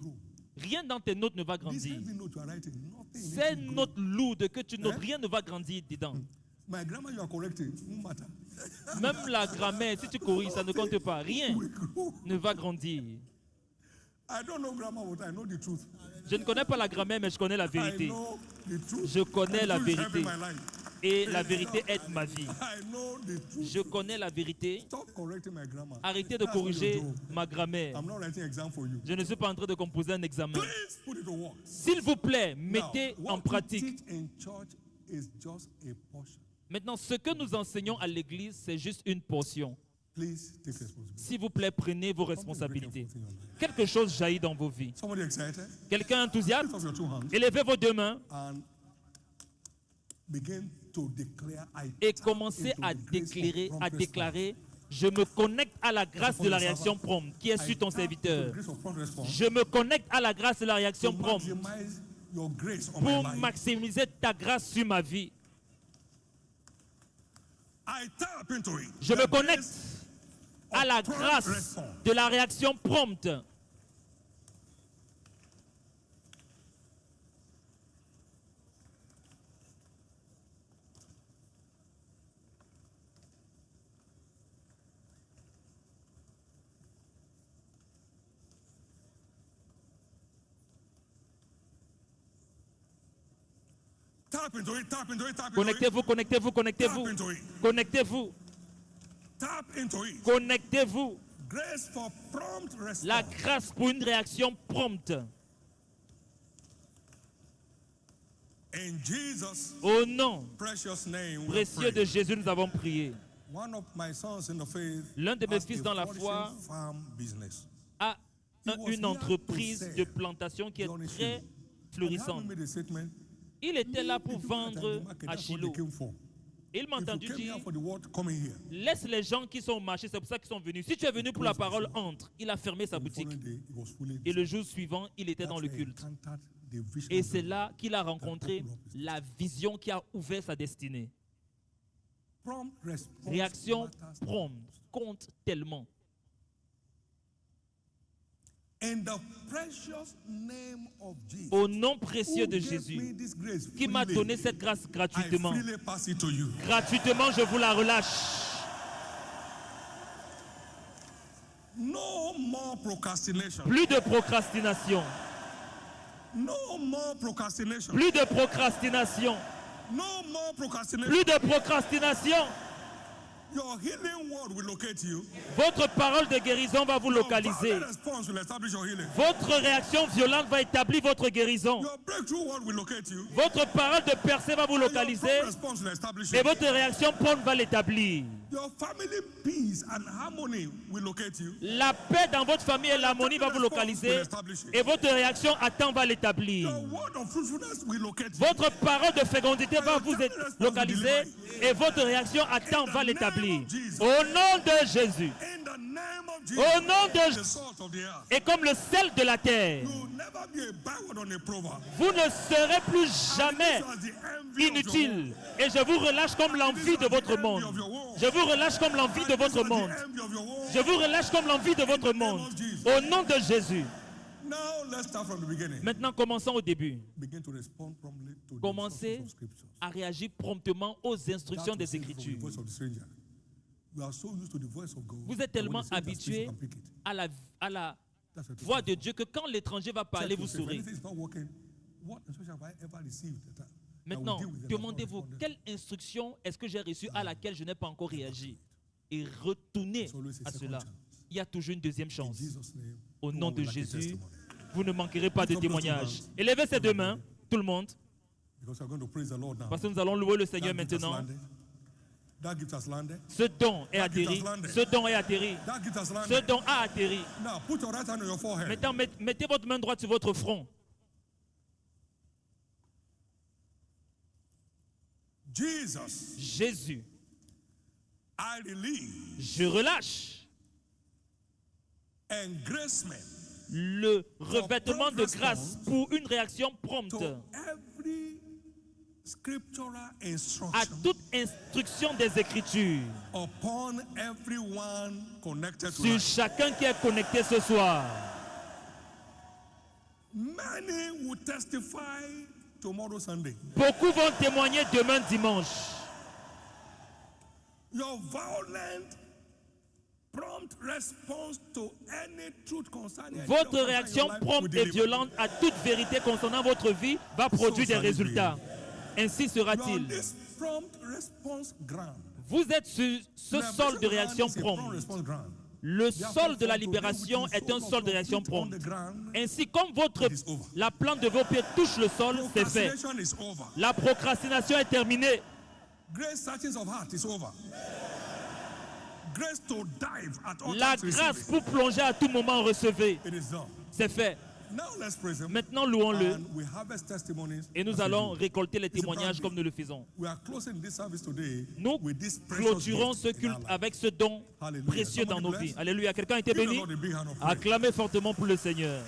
Rien dans tes notes ne va This grandir. heavy note you are writing, nothing in it Ces will grow. notes lourdes que tu notes, rien ne va grandir dedans. My grammar you are correcting, no matter. Même la grammaire, si tu corriges, ça ne compte pas. Rien Will grow. ne va grandir. I don't know grammar, but I know the truth. Je ne connais pas la grammaire, mais je connais la I vérité. know the truth. Je connais And la the truth is helping vérité. my life. Et la vérité aide ma vie. I know the truth. Je connais la vérité. Stop correcting my grammar. Arrêtez de That's what corriger you do. ma grammaire. I'm not writing exam for you. Je ne suis pas en train de composer un examen. Please put it to work. S'il vous plaît, mettez Now, en what pratique. we teach in church is just a portion. Maintenant, ce que nous enseignons à l'église, c'est juste une portion. Please take responsibility. S'il vous plaît, prenez vos Something is responsabilités. breaking forth in your life. Quelque chose jaillit dans vos vies. Somebody excited? Quelqu'un enthousiaste? Lift up your two hands Élevez vos deux mains and begin to declare. I et tap commencez into à the grace of déclarer, prompt à response. déclarer, je me connecte à la grâce de la réaction prompte qui est I sur ton tap into the serviteur. grace of prompt response Je me connecte à la grâce de la réaction to prompte maximize your grace on my pour life. maximiser ta grâce sur ma vie. I tap into it. Je The me grace connecte à la prompt grâce response. de la réaction prompte. Tap into it, tap into it, tap into it. Connectez-vous, connectez-vous, connectez-vous. Tap into it. Connectez-vous, Tap into it. connectez-vous. Grace for prompt response. La grâce pour une réaction prompte. In Jesus' Au nom precious name, we précieux pray. de Jésus, nous avons prié. One of my sons in the faith L'un de mes has fils a dans la flourishing foi farm business. A He was une here entreprise to sell. de plantation qui est Beyond his très field. And florissante. he made a statement. Il était là pour If you look at vendre the market, à that's what they Shiloh. came for. Il m'a If you entendu came dire, here for the word, come in here. laisse les gens qui sont au marché, c'est pour ça qu'ils sont venus. Si tu es venu pour la parole, entre. Il a fermé sa The boutique. following day, he was fully Et le jour suivant, il était dans le That's where he culte. encountered the vision Et of c'est God. là qu'il a rencontré la vision qui a ouvert sa destinée. Prompt response Réaction matters. prompte compte tellement. In the precious name of Jesus, Au nom précieux who de gave me Jésus, this grace qui m'a freely, donné cette grâce I gratuitement. freely pass it to you. Gratuitement, je vous la relâche. No more procrastination. Plus de procrastination. No more procrastination. Plus de procrastination. No more procrastination. Plus de procrastination. Your healing word will locate you. Votre parole de guérison va vous Your localiser. violent response will establish your healing. Votre réaction violente va établir votre guérison. Your breakthrough word will locate you. Votre parole de percée va vous And your localiser. prompt response will establish Et you. votre réaction prompte va l'établir. Your family peace and harmony will locate you. La paix dans votre famille et l'harmonie va vous localiser. Et votre réaction à temps va l'établir. Your word of fruitfulness will locate you. Votre parole de fécondité va vous localiser. Et votre réaction à temps va l'établir. Au nom de Jésus. In the name of Jesus, Au nom de the Jésus. salt of the earth. Et comme le sel de la terre, You will never be a byword on a proverb. vous ne serez plus jamais This was the envy of your inutile. Et je vous relâche comme l'envie de votre monde. Je vous relâche comme l'envie de votre monde. Je vous relâche comme l'envie de votre monde. Au nom de Jésus. Now let's start from the beginning. Maintenant, commençons au début. Begin to respond promptly to the Commencez instructions of scriptures. à réagir promptement aux instructions That des was said from the Écritures. voice of the stranger. You are so used to the voice of God. Vous êtes that when tellement the stranger speaks, habitué you can pick it. à la That's what it voix is. de Dieu que quand l'étranger va parler, Check vous yourself. saurez. Anything is not working, what instruction have I ever received that will Maintenant, deal with it? I've not demandez-vous, responded. quelle instruction est-ce que j'ai reçue à laquelle je n'ai pas encore réagi? Et retournez There's always a à second cela. chance. Il y a toujours une deuxième In chance. Jesus' name, Au no nom one de will lack a Jésus, testimony. vous ne manquerez pas de Lift up those two témoignages. hands. Élevez ces deux mains, tout le monde, Because we're going to praise the Lord now. parce que nous allons louer le Seigneur That beat us maintenant. landed. That gift has landed. Ce don est atterri. Ce don est atterri. That gift has Ce landed. don a atterri. Now put your right hand on your forehead. Maintenant, mettez votre main droite sur votre front. Jesus, Jésus, I release je relâche engracement le revêtement de grâce pour une réaction prompte to every scriptural à instruction toute instruction des Écritures upon everyone connected sur tonight. chacun qui est connecté ce soir. Many will testify tomorrow Sunday. Beaucoup vont témoigner demain dimanche. Your violent, prompt response to any truth concerning Votre réaction prompte et violente à toute vérité concernant votre vie va produire des résultats. Ainsi sera-t-il. This prompt response ground. Vous êtes sur ce sol de réaction prompte. Le sol de la libération est un sol de réaction prompte. Ainsi, comme la plante de vos pieds touche le sol, c'est fait. La procrastination est terminée. Grace searchings of heart is over. Grace to dive at all La times, grâce receive pour plonger à tout moment, recevez. it. It is done. C'est fait. Now let's praise him. Maintenant, louons-le. And we harvest testimonies Et nous as we allons do. récolter les It's a témoignages brand comme new. nous le faisons. We are closing this service today Nous with this precious clôturons gift ce in culte our life. avec ce don Hallelujah. précieux dans nos Somebody vies. bless. Alléluia. Quelqu'un a été Give the béni? Lord a big hand of praise. Acclamez fortement pour le Seigneur.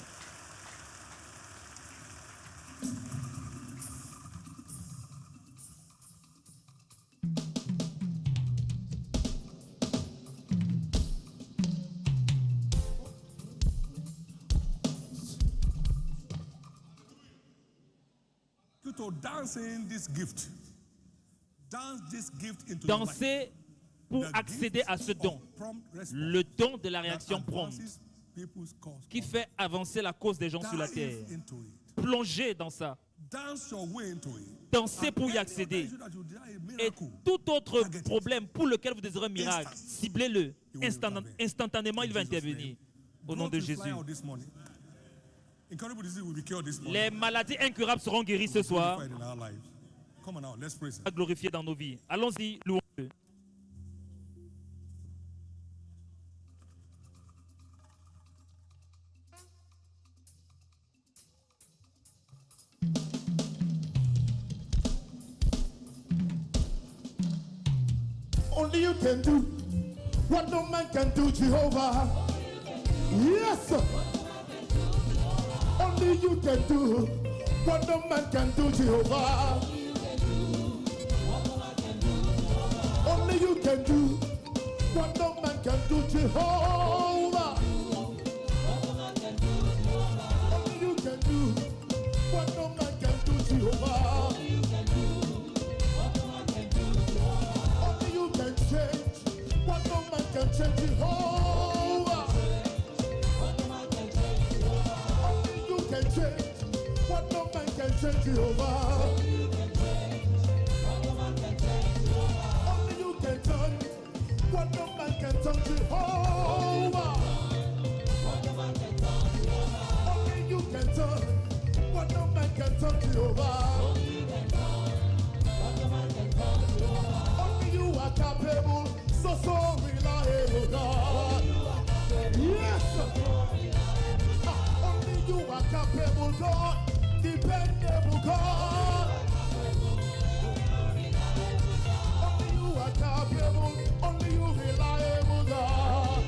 To dance in this gift. Dance this gift into your life. Dansez pour The accéder gift à ce don. of prompt response Le don de la that réaction prompte advances people's cause. qui fait avancer la cause des gens sur la Dive terre. into it. Plongez dans ça. Dance your way into it. Dansez And pour y any accéder. other issue that you desire a Et miracle, tout autre target it. problème pour lequel vous désirez un miracle, Instant. ciblez-le. will intervene. Instantanément, il va In Jesus' intervenir. name. Au nom de Growth will fly Jésus. out this morning. Incurable disease will be cured this morning. Les maladies incurables seront guéries ce soir, Glorified in our lives. Come on now, let's praise him. glorifiées dans nos vies. Allons-y, louons-le. Only you can do what no man can do, Jehovah. Yes. Only you can do what no man can do, Jehovah. Only you can do what no man can do, Jehovah. Only you can do what no man can do, Jehovah. Only you can change what no man can change, Jehovah. Only you can change what no man can change, Jehovah. Only you can turn what no man can turn, Jehovah. Only you can turn what no man can turn, Jehovah. Only you are capable, so reliable, God. Yes. Only you are capable, God. Dependable, God. Only you are capable, only you reliable, God.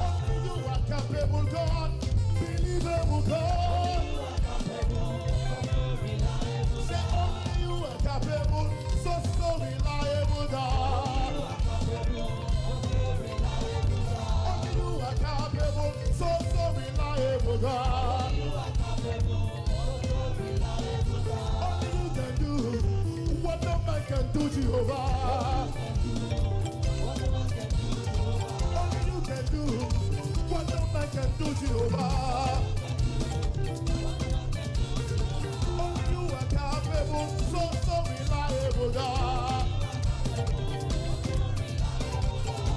Only you are capable, God. Believable, God. Say only you are capable, so reliable, God. Only you are capable, so reliable, God. Only you can do what no man can do, Jehovah. Only you can do what no man can do, Jehovah. Only you are capable, so reliable, God.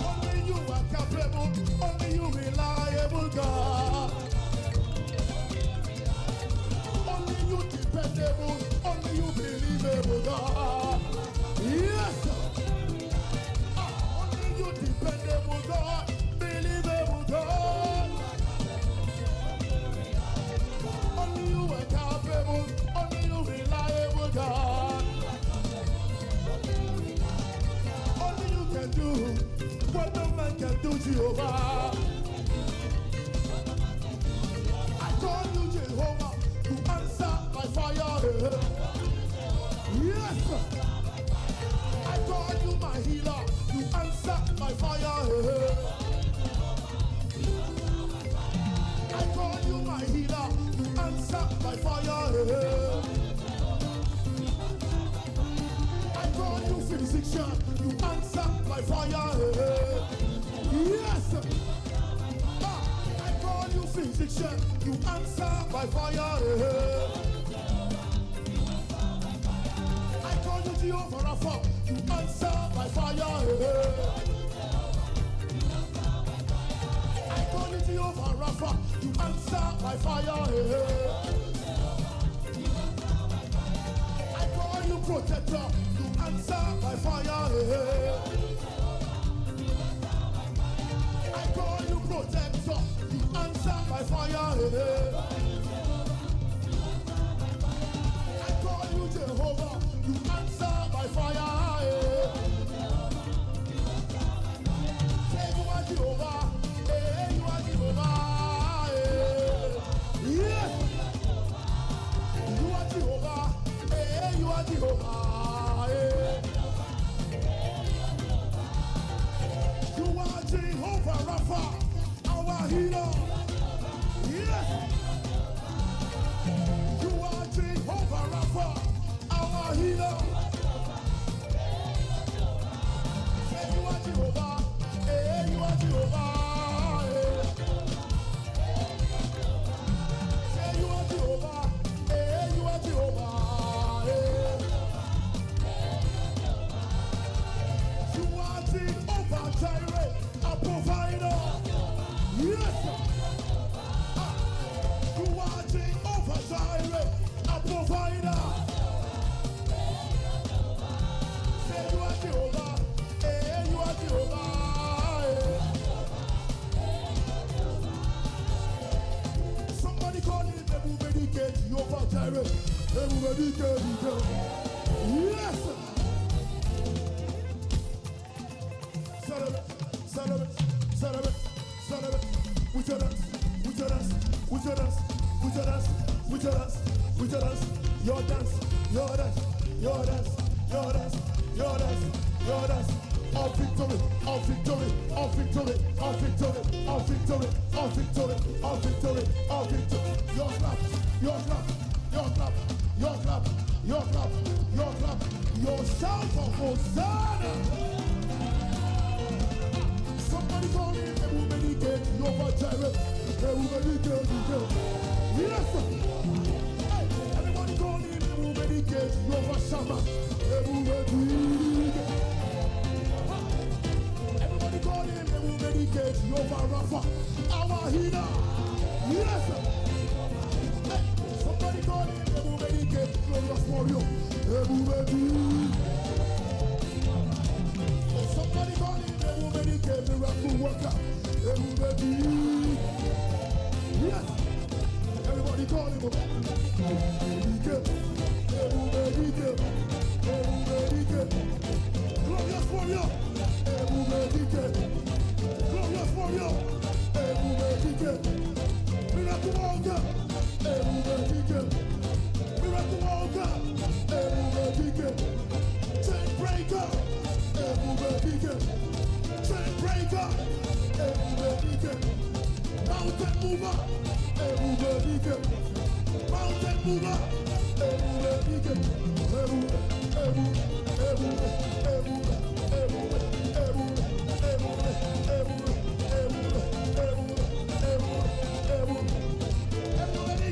Only you are capable, only you reliable, God. Only you dependable, only you believable, God. by fire. I call you physician, you answer by fire. Yes. I call you physician, you answer by fire. I call you Jehovah Rapha, you answer by fire. I call you Jehovah Rapha, you answer by fire. I call you protector, you answer by fire. I call you protector, you answer by fire. I call you Jehovah, you answer by fire. Say you are Jehovah, you are Jehovah. Yes, you are Jehovah, you are Jehovah. You are Jehovah Rapha, our healer. Yes. You are Jehovah Rapha, our healer. Say you are Jehovah, you are Jehovah. Say you are Jehovah, you are Jehovah. You are Jehovah Jireh, a provider. Yes. You are Jehovah Jireh, a provider. Say you are Jehovah, you are Jehovah. Somebody call him everybody get Jehovah Jireh. Everybody get him. Yes. Celebrate, celebrate, celebrate, celebrate. With your dance, with your dance, with your dance, with your dance, with your dance, with your dance, your dance, your dance, your dance, your dance, your dance, your dance. All victory, all victory, all victory, all victory, all victory, all victory, all victory, all victory. Your clap, your clap, your clap, your clap, your clap, your clap, your shout of Hosanna. Somebody call him, everybody get Jehovah Jireh. Everybody get Jehovah. Yes, sir. Hey, everybody call him, everybody get Jehovah Shammah. Everybody get. Everybody call him, everybody get Jehovah Rapha, our healer. Yes, sir. Hey, somebody call him, everybody get glorious warrior. Everybody. Somebody call him, everybody get miracle worker. Everybody. Yes. Everybody call him. Everybody get. Everybody get. Everybody get. Glorious warrior. Everybody get. Glorious warrior. Everybody get. Miracle worker. Everybody get. Miracle worker. Everybody get. Chain breaker. Everybody get. Chain breaker. Everybody get. Mountain mover. Everybody get. Mountain mover. Everybody get. Everybody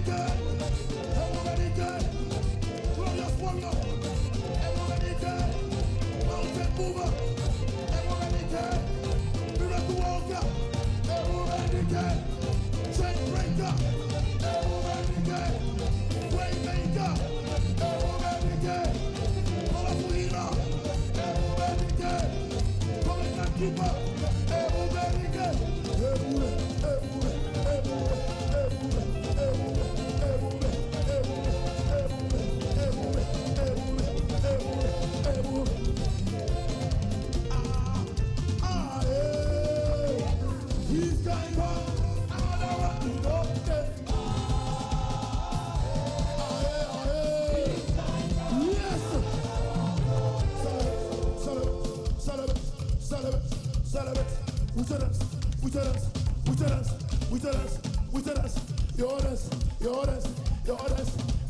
get. Everybody get. Glorious warrior. Everybody get. Mountain mover. Everybody get. Miracle worker. Everybody get. Chain breaker. Everybody get. Way maker. Everybody get. Powerful healer. Everybody get. Covenant keeper. Everybody get. Everybody.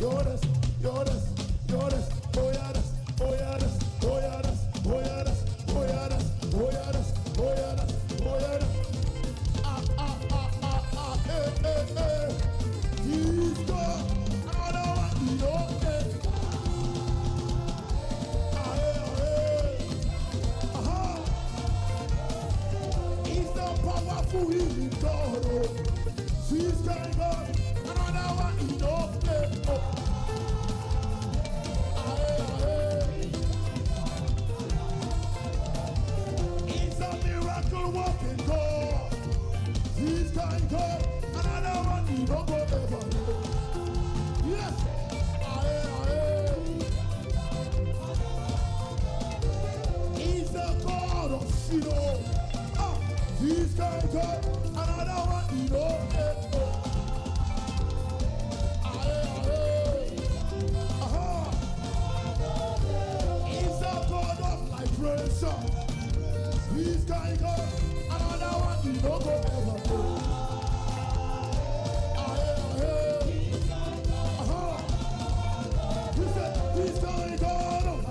Yours, yours, yours. Oh yeah, that's, oh yeah, that's, oh yeah, that's, oh yeah, that's, oh yeah, that's, oh yeah, that's, oh yeah, that's, oh yeah, that's. He's gone. Another one, you know, He's the powerful healing God. He's going on. Another one, you know, He's a miracle working God. He's going on. Another one, you don't go ever. Yes. He's the God of Shiloh. He's going on. Another one, you don't He's the God of liberation. He's going on. Another one, you don't go ever. He's going on.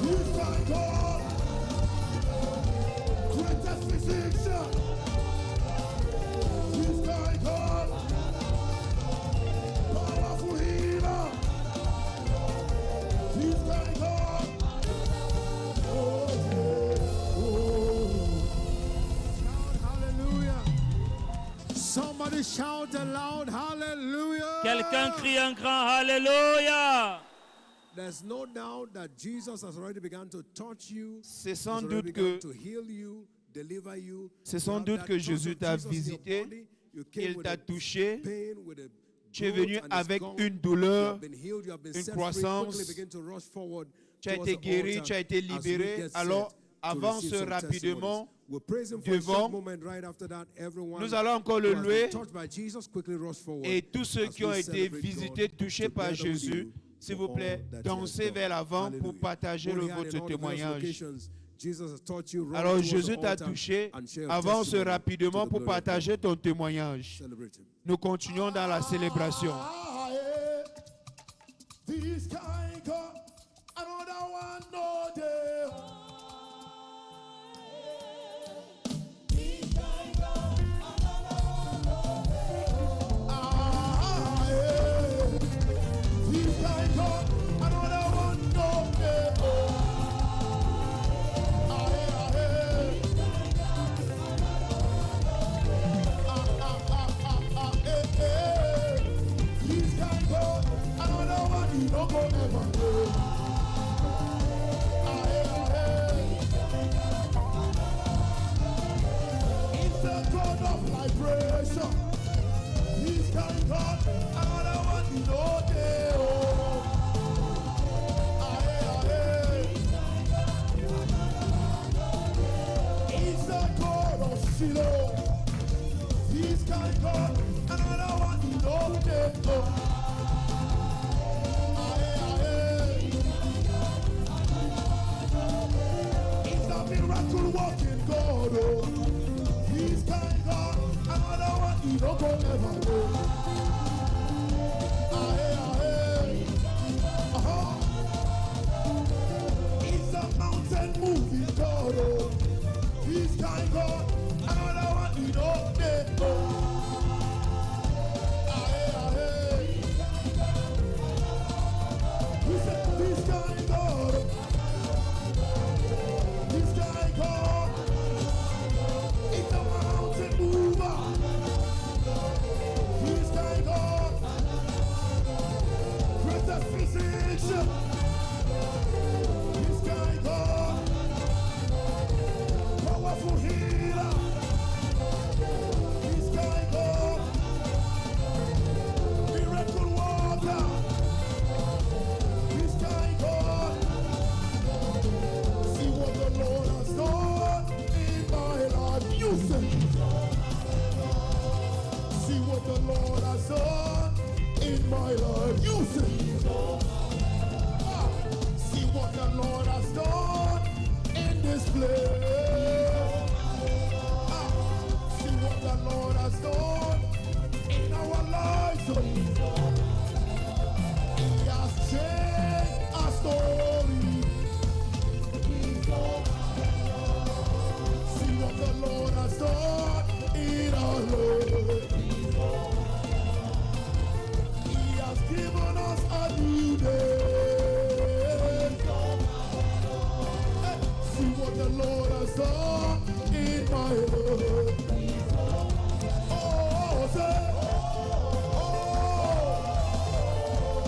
He's going on. Greatest physician. He's going on. Powerful healer. He's going on. Oh, yeah. Shout hallelujah. Somebody shout aloud hallelujah. Quelqu'un crie un grand Alléluia. There's no doubt that Jesus has already begun to touch you. C'est sans has already doute begun que to heal you, deliver you. c'est You sans have doute that que touch of Jésus t'a Jesus in your visité, body. You came qu'il with t'a a touché. pain, with a Tu es growth, venu and it's avec gone. une You douleur, have been healed, you have been une set free. croissance. Quickly begin to rush forward tu as towards été the guéri, altar tu as été as we libéré. get set Alors to avance receive some rapidement. testimonies. We'll praise him for a devant. short moment right after that. Everyone Nous allons encore who le has been louer. touched by Jesus, quickly rush forward Et tous ceux as qui we ont été celebrate visités, God touchés par together with Jésus, you s'il for vous plaît, all that he has dansez done. vers l'avant pour Hallelujah. partager Go ahead votre in all the various témoignage. locations. Jesus has taught you, run Alors towards the Jésus t'a altar touché, and share your avance testimony rapidement to the pour glory of God. partager ton témoignage. Celebrate him. Nous continuons dans la célébration. This kind God, another one no day. This kind God, another one no day. This kind God, another one you don't go ever know. It's the God of liberation. This kind God, another one you know they It's the God of Shiloh. This kind God, another one you know they It's a miracle working God. This kind God, another one you don't go ever know. It's a mountain moving God. This kind God, another one you don't know. We said this kind God. This guy God, it's a mountain mover. This guy God, greatest physician. This guy God, powerful healer. This guy God, miracle worker. This guy God. See what the Lord has done in my life. You say. See what the Lord has done in my life. You say. See what the Lord has done in this place. See what the Lord has done in our lives. given us a new day. See what the Lord has done in my life. Oh, say, oh,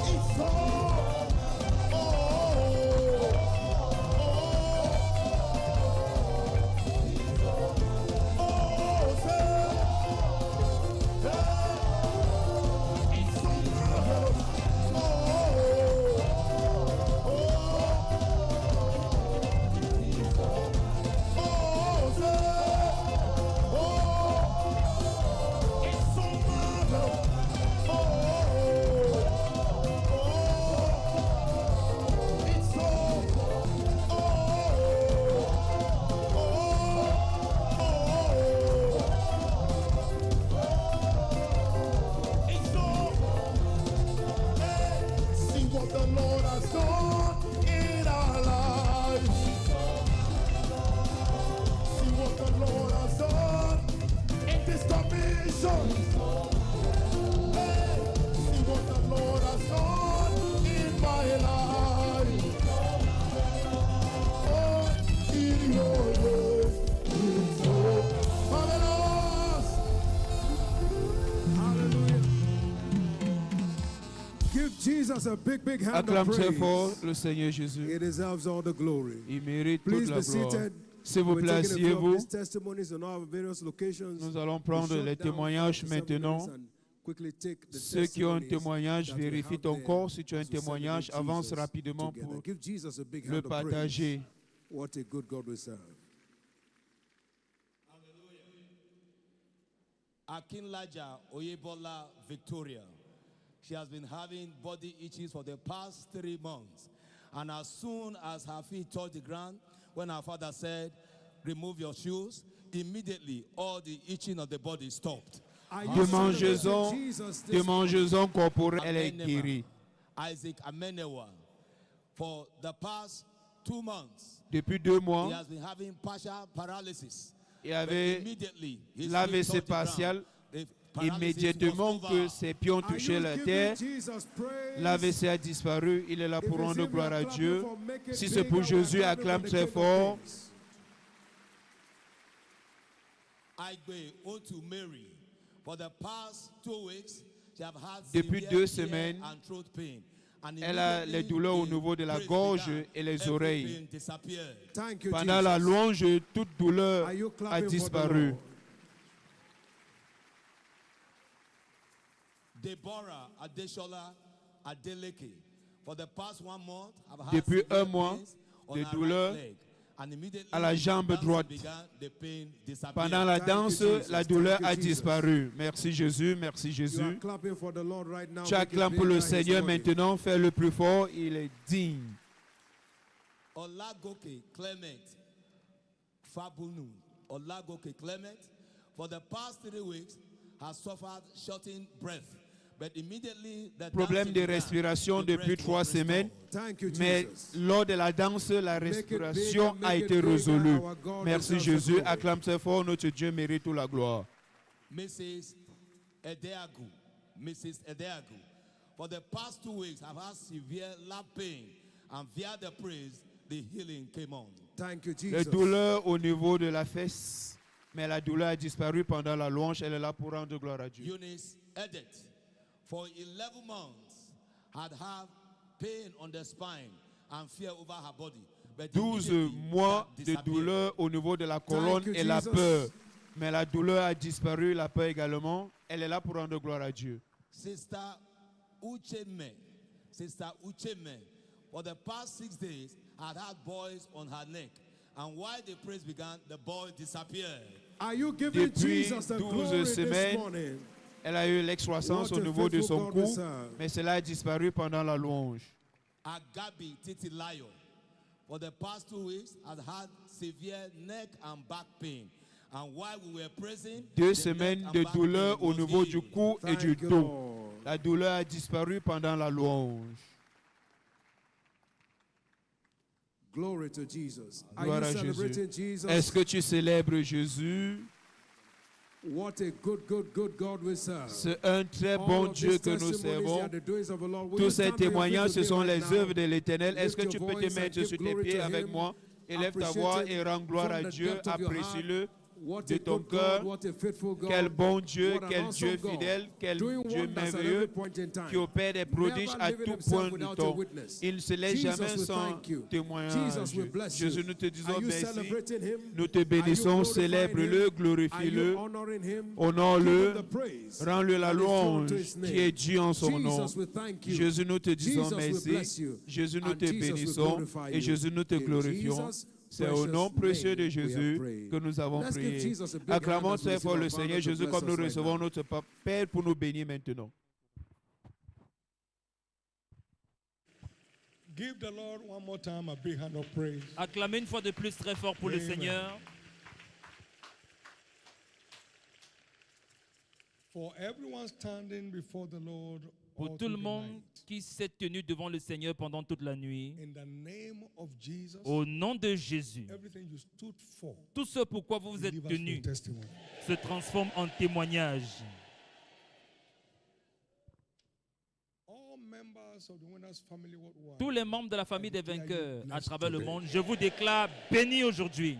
it's so. What the Lord has done in our lives. See what the Lord has done in this commission. Hey, see what the Lord has done in my life. Oh, in your life, it's so marvelous. Hallelujah. Give Jesus a big hand of Acclame très praise. fort le Seigneur Jésus. He deserves all the glory. Il mérite Please toute be la gloire. seated. S'il vous We're plaît, taking a few of asseyez-vous. these testimonies in our various locations. Nous allons We prendre shut les down témoignages 5 to 7 maintenant. minutes and quickly take the Ceux qui ont un testimonies témoignage, that we vérifie have ton there corps. Si tu as un as we témoignage, celebrate avance Jesus rapidement together. pour Give Jesus a big le hand of praise. partager. What a good God we serve. Akinlaja Oyebola Victoria. She has been having body itches for the past 3 months. And as soon as her feet touched the ground, when her father said, remove your shoes, immediately all the itching of the body stopped. Are you celebrating Démangeaison, Jesus this démangeaison corporelle, elle est Amenewa, guérie. Isaac Amenewa. For the past 2 months, Depuis 2 he mois, has been having partial paralysis. il But avait immediately, his l'AVC feet touched the ground. partial. The paralysis Immédiatement was que over. ses pieds ont Are touché you la giving terre, Jesus praise? l'AVC a disparu. Il est là If pour it's rendre him, we gloire are à clapping Dieu. for make it Si c'est bigger, pour we are Jésus, clapping acclame for the très King of fort. Kings. Aigbe Otu Mary. For the past 2 weeks, she have had Depuis severe 2 ear semaines, and throat pain. And elle a les immediately douleurs au the niveau de la praise gorge began. et les Every oreilles. pain disappeared. Thank you, Pendant la Jesus. louange, toute douleur Are you a clapping for the disparu. Lord? Deborah Adeshola Adeleke. For the past 1 month, I've had Depuis severe 1 mois pains on de her douleur right leg. And immediately à la jambe dancing droite. began, the pain disappeared. Pendant la Thank you, danse, Jesus. la douleur Thank you, a Jesus. disparu. Merci Jésus, merci You are Jésus. clapping for the Lord right now. Tu Make it acclames pour le bigger, he's Seigneur worthy. maintenant, fais le plus fort, il est digne. Olagoke Clement Fabunu. Olagoke Clement, for the past 3 weeks, has suffered shortened breath. But immediately the Problème dancing de began, respiration the depuis breath 3 was semaines. restored. Thank you, Mais Jesus. lors de la danse, la Make it bigger, respiration a make it été bigger. résolue. Our God Merci deserves the Jésus. glory. Acclame très fort, notre Dieu mérite toute la gloire. Mrs. Edeagu. Mrs. Edeagu. For the past 2 weeks, I've had severe lap pain. And via the praise, the healing came on. Thank you, Les Jesus. douleurs au niveau de la fesse, mais la douleur a disparu pendant la louange. Elle est là pour rendre gloire à Dieu. Eunice Edet, for 11 months, had pain on the spine and fear over her body. But 12 immediately, mois that de disappeared. douleur au niveau de la colonne you, et la Jesus. peur. Mais la douleur a disparu, la peur également. Elle est là pour rendre gloire à Dieu. Sister Ucheme, for the past 6 days, had boils on her neck. And while the praise began, the boil disappeared. Are you giving Depuis Jesus the 12 glory this semaines, morning? Elle a eu l'excroissance What au a niveau de faithful son God we cou, serve. mais cela a disparu pendant la louange. Agabi Titilayo, for the past 2 weeks, had severe neck and back pain. And while we were praising, 2 the neck semaines and de back douleur pain au was niveau du healed. cou et du Thank you, dos. Lord. La douleur a disparu pendant la louange. Glory to Jesus. Are Gloire you à celebrating Jésus. Jesus? Est-ce que tu célèbres Jésus? What a good God we serve. C'est un très All bon of Dieu these que nous testimonies, they servons. are the doings of the Lord. Will Tous you ces stand to your feet témoignages, ce with me sont right les now? œuvres de l'Éternel. Est-ce que Lift tu your peux te voice and mettre give sur tes glory pieds to avec him. moi? Élève ta Appreciate voix it et rends gloire from à the Dieu. depth of your heart. Apprécie-le What de a ton good cœur. God, what a faithful God. Quel bon Dieu, What an quel awesome Dieu God. fidèle, quel Doing Dieu wonders at merveilleux every point in time. qui opère des prodiges Never à leaving tout himself point du without a temps. witness. Il ne se laisse Jesus, jamais we sans thank you. témoignage. Jesus, we bless you. Jésus, nous te disons Are you merci. celebrating him? Nous te Are you bénissons, glorifying célèbre-le, him? Are you glorifie-le, honoring him? honore-le, Give him the praise rends-le la that is due louange to his name. qui est due en son nom. Jesus, we thank you. Jésus, nous te disons Jesus, we bless merci. you. Jésus, nous And te Jesus, we bénissons glorify et you. Jésus, nous te In glorifions. Jesus' C'est au nom precious précieux de name we have Jésus prayed. que nous avons Let's give prié. Jesus a big Acclamons hand as we très fort receive le our Seigneur Father to Jésus bless comme nous us right recevons now. notre Père pour nous bénir maintenant. Give the Lord one more time a big hand of praise. Acclamez une fois de plus très fort pour le Amen. Seigneur. For everyone standing before the Lord Pour all tout le through the monde night. qui s'est tenu devant le Seigneur pendant toute la nuit. In the name of Jesus, Au nom de Jésus, everything you stood for, tout ce pourquoi vous vous êtes deliver us tenus with testimony. se transforme en témoignage. All members of the winners family worldwide, Tous les membres de la famille des vainqueurs à travers le monde, je vous déclare bénis aujourd'hui.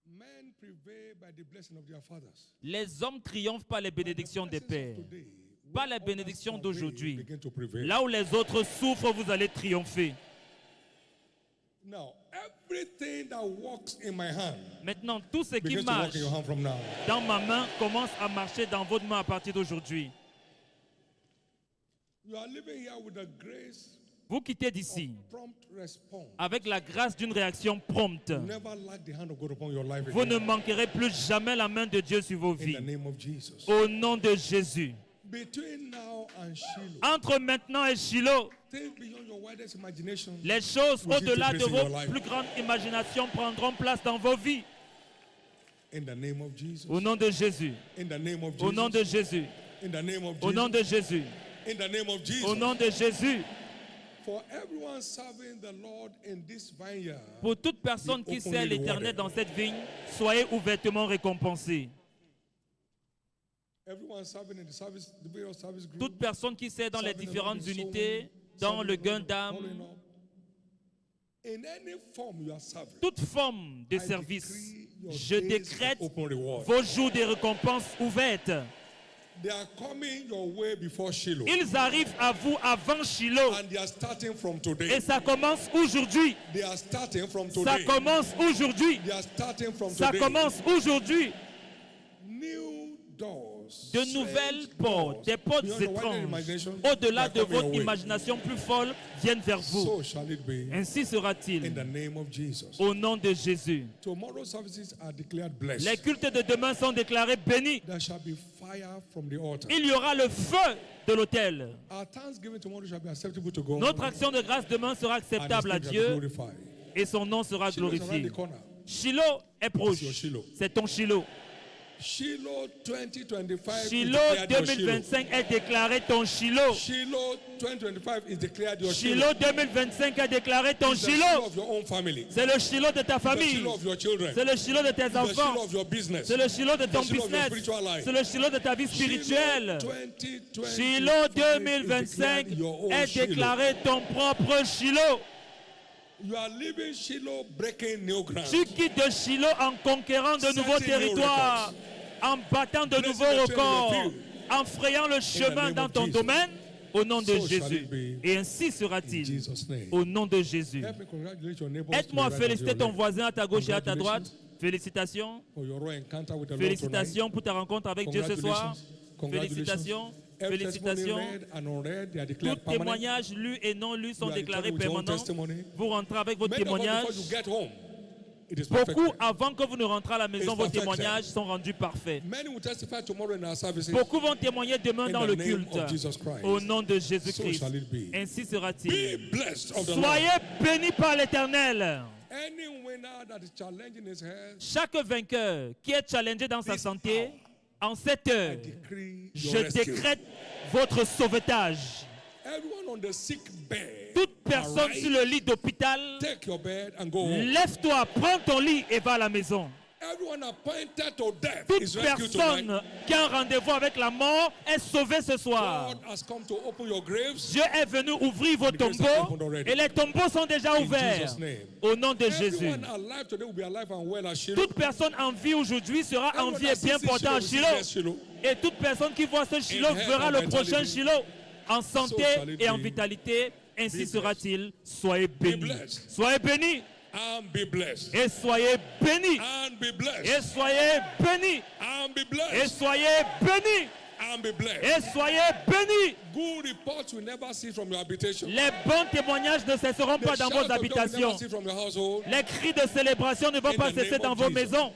men prevail by the blessing of their fathers. Les hommes triomphent par les bénédictions des pères, Today, pas where les others bénédictions travail, d'aujourd'hui. begin to prevail. Là où les autres souffrent, vous allez triompher. Now, everything that walks in my hand Maintenant, tout ce qui begins to walk marche in your hand from now. dans ma main commence à marcher dans votre main à partir d'aujourd'hui. You are living here with the grace Vous quittez d'ici of prompt response. avec la grâce d'une réaction prompte. Never lack the hand of God upon your life Vous ne again. manquerez plus jamais la main de Dieu sur vos In the vies. name of Jesus. Au nom de Jésus. Between now and Shiloh, Entre maintenant et Shiloh, think beyond your widest imagination. les choses Will au-delà take de place in vos your life. plus grandes imaginations prendront place dans vos vies. In the name of Jesus. Au nom de Jésus. In the name of Au nom de Jesus. Jésus. In the name of Au nom Jesus. de Jésus. In the name of Au Jesus. nom de Jésus. For everyone serving the Lord in this vineyard, Pour toute personne qui Be sert openly l'Éternel rewarded. dans cette vigne, soyez ouvertement récompensés. everyone serving in the service, the various service groups, Toute personne qui sert dans les serving the différentes Lord in soul unités, winning, dans serving le the gain Lord in d'âme, following up. In any form you are serving, toute forme de I service, decree your je days décrète of open reward. vos jours de récompense ouvertes. They are coming your way before Shiloh, Ils arrivent à vous avant Shiloh. and they are starting from Et today. ça commence aujourd'hui. They are starting from Ça today. commence aujourd'hui. They are starting from Ça today. commence aujourd'hui. New doors, De strange nouvelles doors, portes, des portes beyond your wildest étranges, imagination, au-delà they de are coming votre your way. imagination plus folle, viennent vers vous. So shall it be Ainsi in sera-t-il. the name of Jesus. Au nom de Jésus. Tomorrow's services are declared Les blessed. cultes de demain sont déclarés bénis. There shall be fire from the altar. Il y aura le feu de l'autel. Our thanksgiving tomorrow shall be acceptable to God. Notre action de grâce demain sera and His acceptable à name shall be Dieu glorified. et son nom sera Shiloh is around glorifié. the corner. Shiloh est proche. your Shiloh. C'est ton Shiloh. Shiloh 2025 Shiloh is declared your 2025 est déclaré ton Shiloh. Shiloh 2025 is declared your Shiloh 2025 est déclaré ton It's the Shiloh Shiloh. of your own family. C'est le Shiloh de ta The famille. Shiloh of your children. C'est le Shiloh de tes The Shiloh enfants. of your business. C'est le Shiloh de ton The Shiloh of your business. spiritual life. C'est le Shiloh de ta vie spirituelle. Shiloh Shiloh 2025 2025 est déclaré ton propre Shiloh. You are leaving Shiloh breaking new ground. Tu quittes de Shiloh en conquérant de nouveaux Setting new territoires, en battant de Blessing nouveaux the trail records, in the field. en frayant le chemin name dans of ton Jesus. domaine, au nom de So shall Jésus. it be. Et ainsi In sera-t-il, Jesus' name. au nom de Jésus. Help me congratulate your neighbors Aide-moi à to the right féliciter and to ton your left voisin à ta gauche et à ta droite. Congratulations. Félicitations. for your raw encounter with the Lord tonight. Félicitations pour ta rencontre avec Dieu ce soir. Félicitations. Every testimony Félicitations. read and unread, they are Tous declared permanent. témoignages lus et non lus sont You are déclarés declared with your own permanents. testimony. Vous rentrez avec votre Many of us, témoignage. before you get home, it is Beaucoup, perfect. avant que vous ne rentrez à la maison, It's vos perfected. témoignages sont rendus parfaits. Many will testify tomorrow in our services. Beaucoup vont témoigner demain In dans the le name culte. of Jesus Christ. Au nom de So Jésus-Christ. shall it be. Ainsi Be sera-t-il. blessed of the Lord. Soyez bénis par l'Éternel. Any winner that is challenging his head, Chaque vainqueur qui est challengé dans sa This santé, en cette I heure, decree je your rescue. décrète votre sauvetage. Everyone on the sick bed, Toute personne arise, sur le lit d'hôpital, take your bed and go home. lève-toi, prends ton lit et va à la maison. Everyone appointed to death Toute is rescued tonight. personne qui a un rendez-vous avec la mort est sauvée ce soir. God has come to open your graves. Dieu est venu ouvrir vos tombeaux et les tombeaux sont déjà ouverts. Jesus' name. Au nom de Jésus. Everyone alive today will be alive and well at Shiloh. Toute personne en vie aujourd'hui sera en vie et bien portée à Shiloh. Et toute personne qui voit ce Shiloh verra le prochain Shiloh en santé et en vitalité. Ainsi sera-t-il. Soyez bénis. Soyez bénis. And be blessed. Et soyez bénis. And be blessed. Et soyez bénis. And be Et blessed. soyez bénis. And be blessed. Et soyez bénis. Good reports will never cease from your habitation. Les bons témoignages ne cesseront pas The dans shout vos of joy will habitations. never cease from your household. Les cris de célébration ne vont In pas the name cesser dans of vos Jesus. maisons.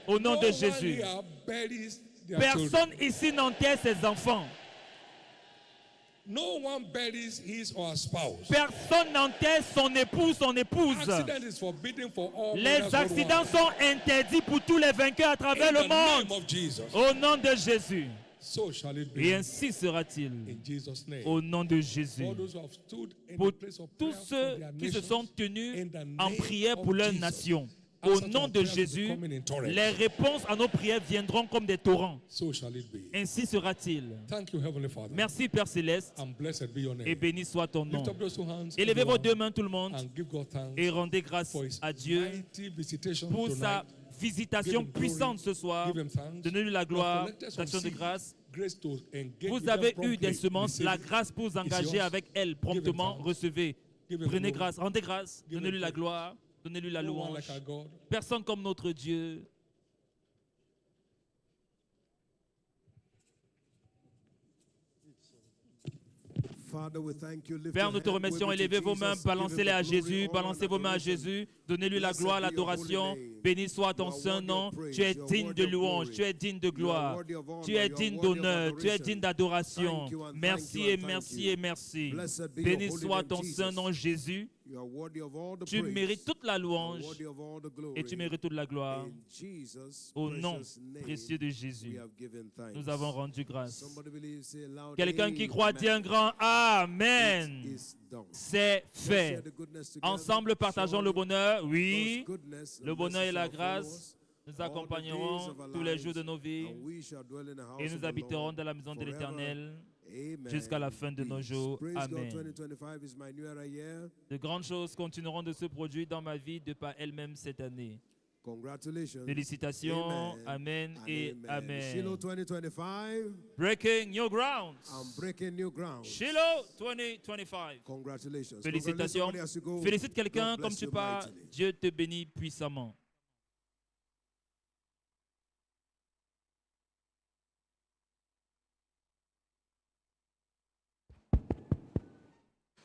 Au nom No de one Jésus. here buries their Personne children. ici n'enterre ses enfants. No one buries his or her spouse. Personne n'enterre son époux, son épouse. Accident is forbidden for all Les winners accidents worldwide. sont interdits pour tous les vainqueurs à travers In le the name monde. of Jesus. Au nom de Jésus. So shall it Et be ainsi sera-t-il. in Jesus' name. Au nom de Jésus. All those who have stood in Pour the place of tous prayer ceux for their qui se nations, sont tenus in the en name prière pour of leur Jesus. nation. Au Answers to nom our de prayers will be Jésus, coming in torrents. les réponses à nos prières viendront comme des torrents. So shall it be. Ainsi sera-t-il. Thank you, Heavenly Father. Merci Père Céleste And blessed be your et name. béni soit ton nom. Lift up those two hands. Élevez vos deux everyone, mains tout le monde and give God thanks et rendez grâce for his à Dieu mighty visitation pour sa tonight. visitation Give him glory. puissante ce soir. Give him thanks. Donnez-lui la You have gloire, collected some d'action de seed, grâce. grace to engage with Vous them avez eu promptly. des semences, Receive la it. grâce pour vous It's engager yours. avec elle Give him promptement. thanks. Recevez. Give him Prenez glory. grâce, rendez grâce, Give him donnez-lui la praise. gloire, donnez-lui la No one louange. like our God. Personne comme notre Dieu. Father, we thank you. Lift Père, your nous te hand, remercions. wave it to Élevez vos mains, Jesus. Give him balancez-les the à glory, Jésus, honor, balancez and vos mains à adoration. Jésus. Donnez-lui la Blessed gloire, be your l'adoration. holy name. Béni soit You ton are saint worthy nom. of praise. Tu es You are digne worthy de of louange, glory. tu es digne de You are gloire, worthy of honor. tu es You are digne worthy of d'honneur, tu es adoration. digne d'adoration. Thank you and Merci thank you et and thank merci you. et merci. Blessed be Béni your holy soit name, ton saint Jesus. nom, Jésus. You are worthy of all the Tu praise. mérites toute la You are louange worthy of all the glory. et tu mérites toute la gloire. In Jesus' Au nom precious name, précieux de we Jésus, have given thanks. nous avons rendu grâce. Somebody believe, say loud, Quelqu'un qui croit amen. dit un grand Amen. It is done. C'est Let's share fait. the goodness together. Ensemble, partageons le bonheur. Oui, God's goodness and le bonheur et mercy la shall follow grâce us nous all the days accompagneront of our tous les lives, jours de nos vies and we shall dwell in the house et of nous the habiterons Lord dans la maison de forever. l'Éternel Amen. jusqu'à la fin de nos Peace. jours. Praise God, Amen. 2025 is my new era year. De grandes choses continueront de se produire dans ma vie de par elles-mêmes cette année. Congratulations. Félicitations. Amen and et Shiloh Amen. 2025, Breaking new grounds. I'm breaking new ground. Shiloh 2025. Congratulations. Félicitations. Congratulations as you go. Félicite quelqu'un God comme bless tu you pars. mightily. Dieu te bénit puissamment.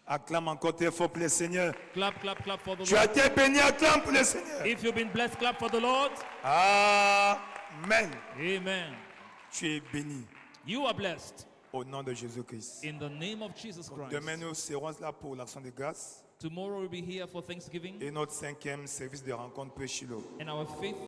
Acclame encore très fort pour le Seigneur. Clap, clap, clap for the Tu as Lord. été béni, acclame pour le Seigneur. If you've been blessed, clap for the Lord. Amen. Amen. Tu es béni You are blessed au nom de Jésus-Christ. in the name of Jesus Christ. Demain, nous serons là pour l'action de grâce Tomorrow we'll be here for Thanksgiving et notre 5e service de rencontre pour Shiloh. and our fifth